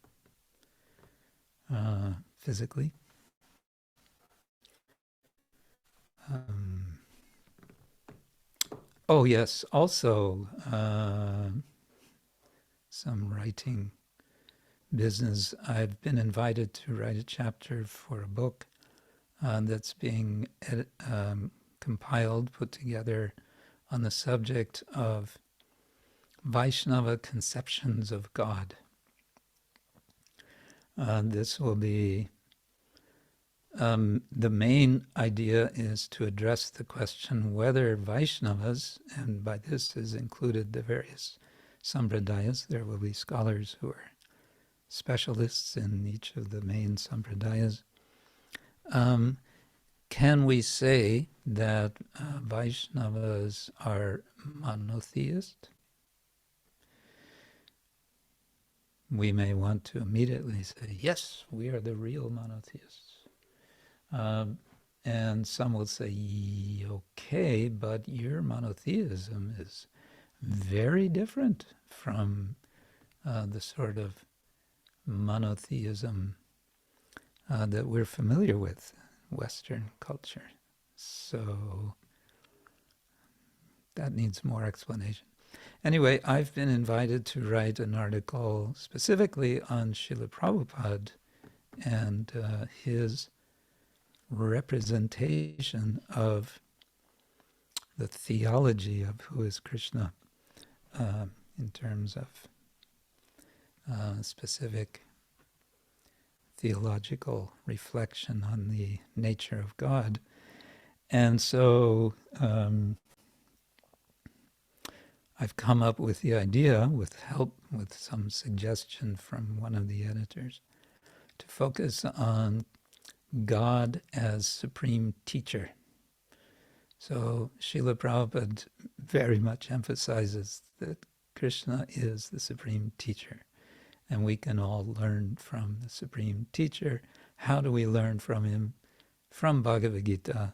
S1: physically. Oh yes, also some writing business. I've been invited to write a chapter for a book that's being compiled, put together on the subject of Vaishnava conceptions of God. This will be, the main idea is to address the question whether Vaishnavas, and by this is included the various Sampradayas, there will be scholars who are specialists in each of the main Sampradayas. Can we say that Vaishnavas are monotheist? We may want to immediately say, yes, we are the real monotheists. And some will say, okay, but your monotheism is very different from the sort of monotheism that we're familiar with in Western culture. So that needs more explanation. Anyway, I've been invited to write an article specifically on Srila Prabhupada and his representation of the theology of who is Krishna in terms of specific theological reflection on the nature of God. And so I've come up with the idea, with help, with some suggestion from one of the editors, to focus on God as supreme teacher. So Srila Prabhupada very much emphasizes that Krishna is the supreme teacher, and we can all learn from the supreme teacher. How do we learn from him? From Bhagavad Gita.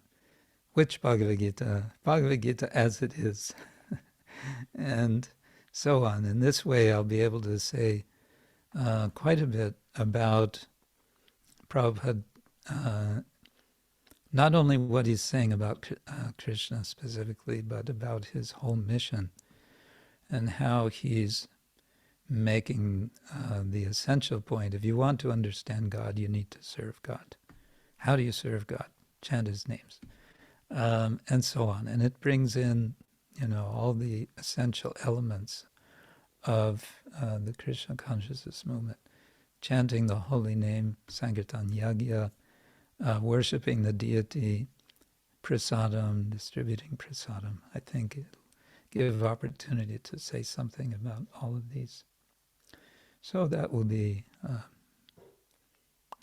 S1: Which Bhagavad Gita? Bhagavad Gita as it is. And so on. In this way, I'll be able to say quite a bit about Prabhupada, not only what he's saying about Krishna specifically, but about his whole mission and how he's making the essential point. If you want to understand God, you need to serve God. How do you serve God? Chant his names. And so on. And it brings in, all the essential elements of the Krishna consciousness movement. Chanting the holy name, Sankirtan Yagya, worshipping the deity, prasadam, distributing prasadam. I think it'll give opportunity to say something about all of these. So that will be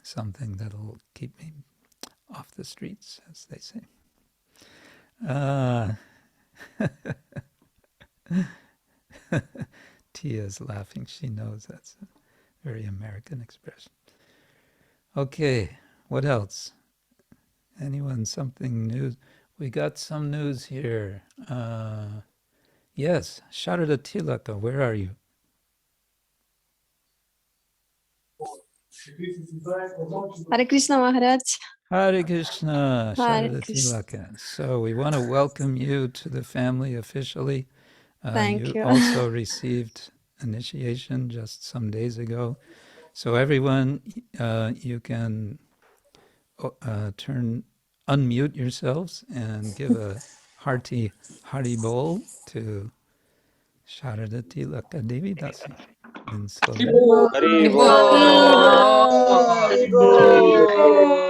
S1: something that'll keep me off the streets, as they say. Tia's laughing. She knows that's a very American expression. Okay, what else? Anyone, something new? We got some news here. Yes, Sharada Tilaka, where are you?
S12: Hare Krishna Maharaj.
S1: Hare Krishna,
S12: Hare
S1: Sharada
S12: Krishna.
S1: Tilaka. So we want to welcome you to the family officially.
S12: Thank you.
S1: Also received initiation just some days ago. So everyone, you can unmute yourselves and give a hearty Hari Bol to Sharada Tilaka Devi Dasi in Slovenia.
S4: Hari Bol. Hari Bol.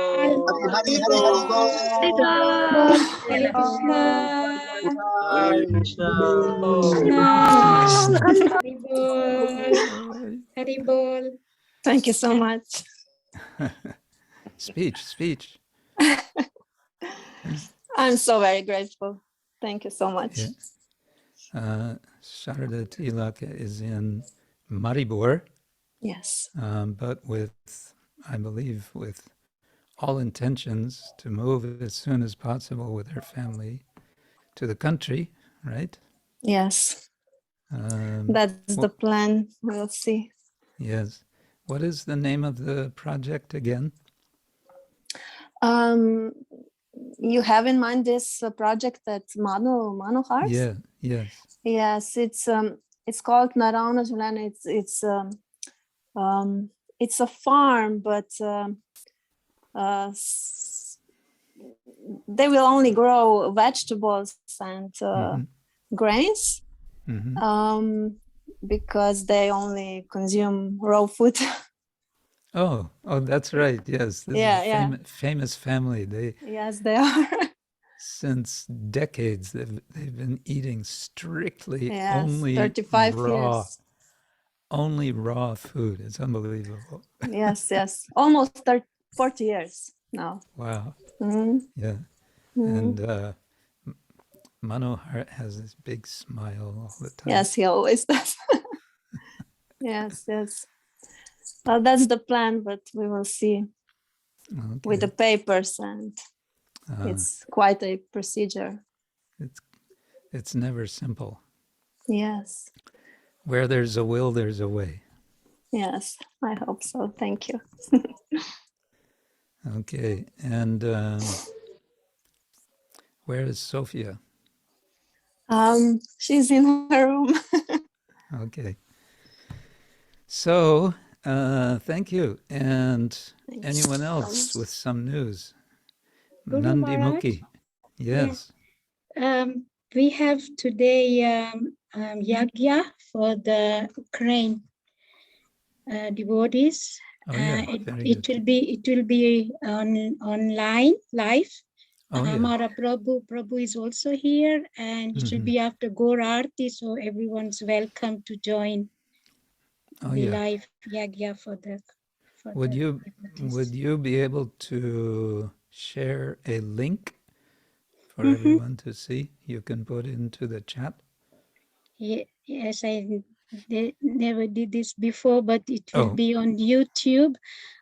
S12: Hare Krishna. Hare Bol. Thank you so much.
S1: Speech.
S12: I'm so very grateful. Thank you so much.
S1: Yeah. Sharada Tilaka is in Maribor.
S12: Yes.
S1: But I believe with all intentions to move as soon as possible with her family to the country, right?
S12: Yes. That's the plan. We'll see.
S1: Yes. What is the name of the project again?
S12: You have in mind this project at Mano Hearts?
S1: Yeah. Yes.
S12: Yes. It's called Narana Julana. It's a farm, but they will only grow vegetables and grains, because they only consume raw food.
S1: Oh, that's right. Yes, this is a famous family.
S12: Yes, they are.
S1: Since decades, they've been eating strictly
S12: 35 years.
S1: Only raw food. It's unbelievable.
S12: Yes. Almost 40 years now.
S1: Wow. Yeah.
S12: Mm-hmm.
S1: And Manohar has this big smile all the time.
S12: Yes, he always does. Yes. Well, that's the plan, but we will see with the papers, and it's quite a procedure.
S1: It's never simple.
S12: Yes.
S1: Where there's a will, there's a way.
S12: Yes, I hope so. Thank you.
S1: Okay, and where is Sophia?
S12: She's in her room.
S1: Okay. So, thank you. And anyone else with some news? Nandi Mukhi. Yes.
S13: Yeah. We have today yagya for the Ukraine devotees. It will be online live. Mara Prabhu is also here, and it will be after Gaur Aarti, so everyone's welcome to join the live yagya for the.
S1: Would you be able to share a link for everyone to see? You can put into the chat.
S13: Yes, I never did this before, but it will be on YouTube.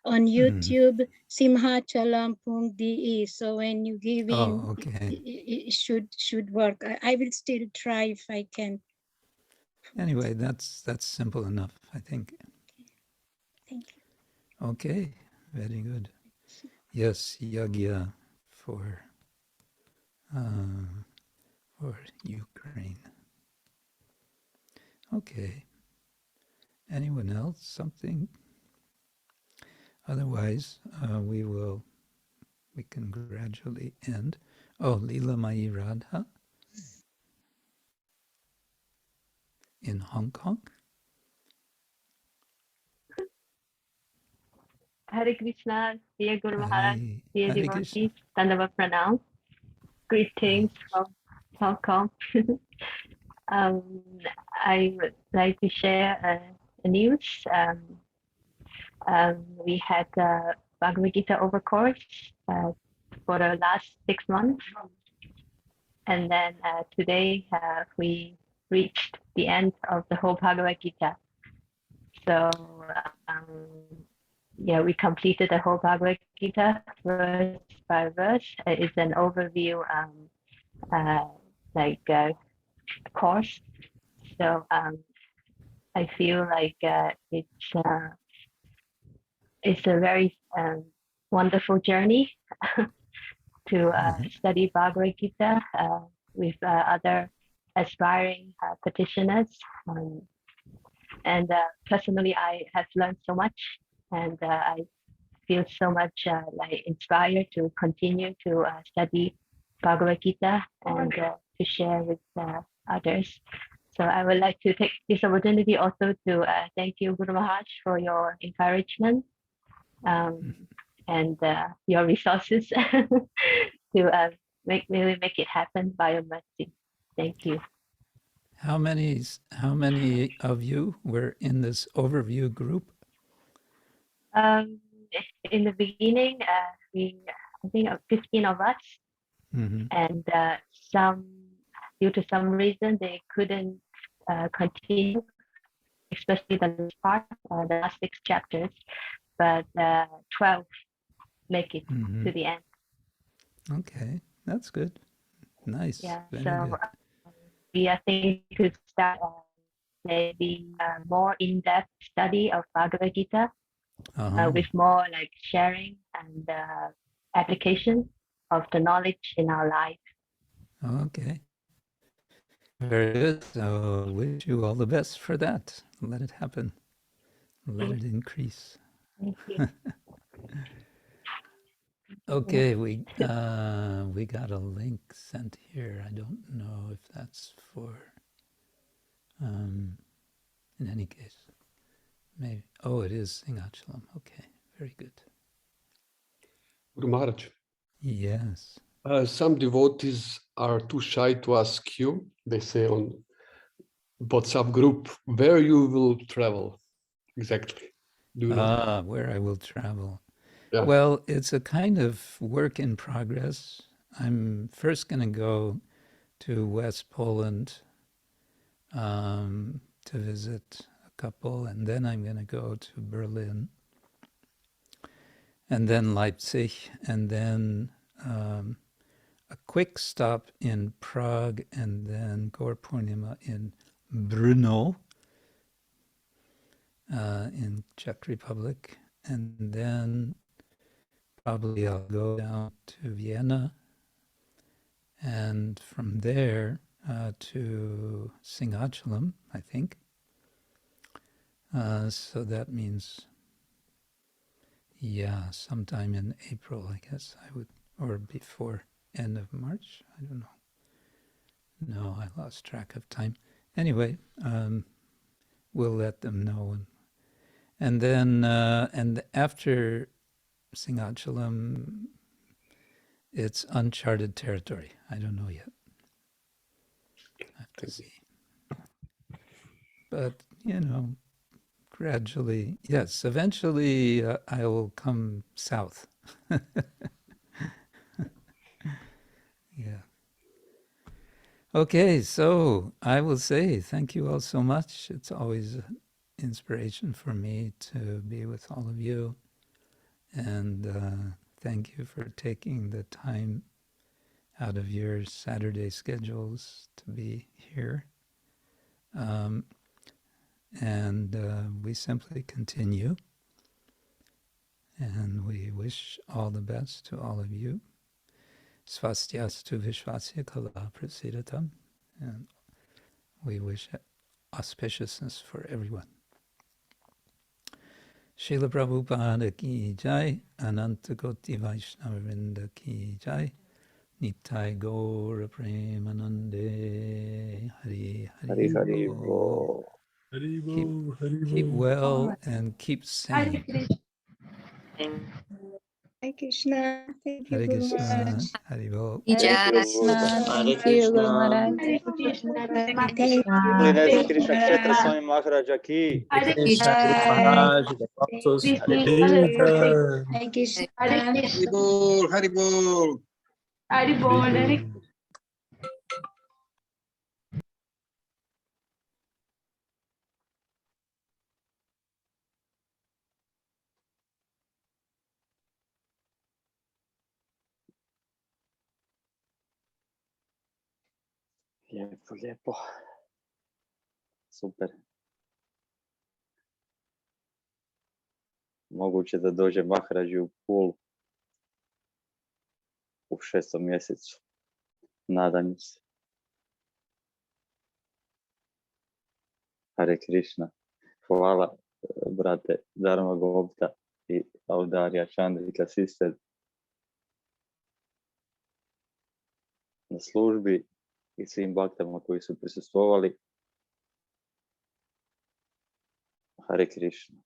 S13: On YouTube, simhachalam.de. So when you give in, it should work. I will still try if I can.
S1: Anyway, that's simple enough, I think.
S13: Thank you.
S1: Okay, very good. Yes, yagya for Ukraine. Okay. Anyone else? Something? Otherwise, we can gradually end. Oh, Leela Mai Radha in Hong Kong.
S14: Hare Krishna, dear Guru Maharaj, dear devotees, Dandava Pranam. Greetings from Hong Kong. I would like to share a news. We had a Bhagavad Gita over course for the last 6 months. And then today we reached the end of the whole Bhagavad Gita. So we completed the whole Bhagavad Gita verse by verse. It's an overview course. So I feel like it's a very wonderful journey to study Bhagavad Gita with other aspiring practitioners. And personally, I have learned so much, and I feel so much inspired to continue to study Bhagavad Gita and to share with others. So I would like to take this opportunity also to thank you, Guru Maharaj, for your encouragement and your resources to make it happen by your mercy. Thank you.
S1: How many of you were in this overview group?
S14: In the beginning, I think 15 of us, and due to some reason, they couldn't continue, especially the last part, the last 6 chapters, but 12 make it to the end.
S1: Okay, that's good. Nice.
S14: Yeah,
S1: very
S14: so
S1: good.
S14: We are thinking to start maybe more in-depth study of Bhagavad Gita with more sharing and application of the knowledge in our life.
S1: Okay. Very good. So wish you all the best for that. Let it happen. Let it increase.
S14: Thank you.
S1: Okay, we got a link sent here. I don't know if that's for. In any case, maybe. Oh, it is Singachalam. Okay, very good.
S11: Guru Maharaj.
S1: Yes.
S11: Some devotees are too shy to ask you. They say on WhatsApp group where you will travel exactly. Do you know?
S1: Where I will travel.
S11: Yeah.
S1: Well, it's a kind of work in progress. I'm first going to go to West Poland to visit a couple, and then I'm going to go to Berlin, and then Leipzig, and then a quick stop in Prague, and then Gaur Purnima in Brno, in Czech Republic, and then probably I'll go down to Vienna, and from there to Singachalam, I think. So that means, yeah, sometime in April, I guess I would, or before end of March, I don't know. No, I lost track of time. Anyway, we'll let them know. And then, and after Singachalam, it's uncharted territory. I don't know yet. I have to see. But, you know, gradually, yes, eventually I will come south. Yeah. Okay, so I will say thank you all so much. It's always an inspiration for me to be with all of you. And thank you for taking the time out of your Saturday schedules to be here. We simply continue. And we wish all the best to all of you. Svastyastu vishvasya kala prasidatam. And we wish auspiciousness for everyone. Srila Prabhupada ki jai, Ananta Koti Vaishnava Vrinda ki jai, Nitai Gaura Premanande, Hari Hari
S15: Hari
S1: Bo. Keep well and keep sane.
S13: Hare Krishna. Thank you,
S1: Hare
S13: Guru
S1: Krishna,
S13: Maharaj.
S1: Hari Bo.
S3: Hare Krishna. Thank you, Guru Maharaj.
S13: Hare Krishna. Thank
S15: Holiness
S13: you,
S15: Krishna Kshetra Swami Maharaj ki.
S4: Hare Krishna, Guru Maharaj, the Bhaktos,
S13: Hare Krishna.
S15: Haribol, Haribol.
S8: Haribol.
S15: Lijepo, lijepo. Super. Moguće da dođe Maharađi u Pulu u 6. mjesecu. Nadam se. Hare Krishna. Hvala, brate Dharma Gopta i Audarja Chandrika Sister na službi i svim baktama koji su prisustvovali. Hare Krishna.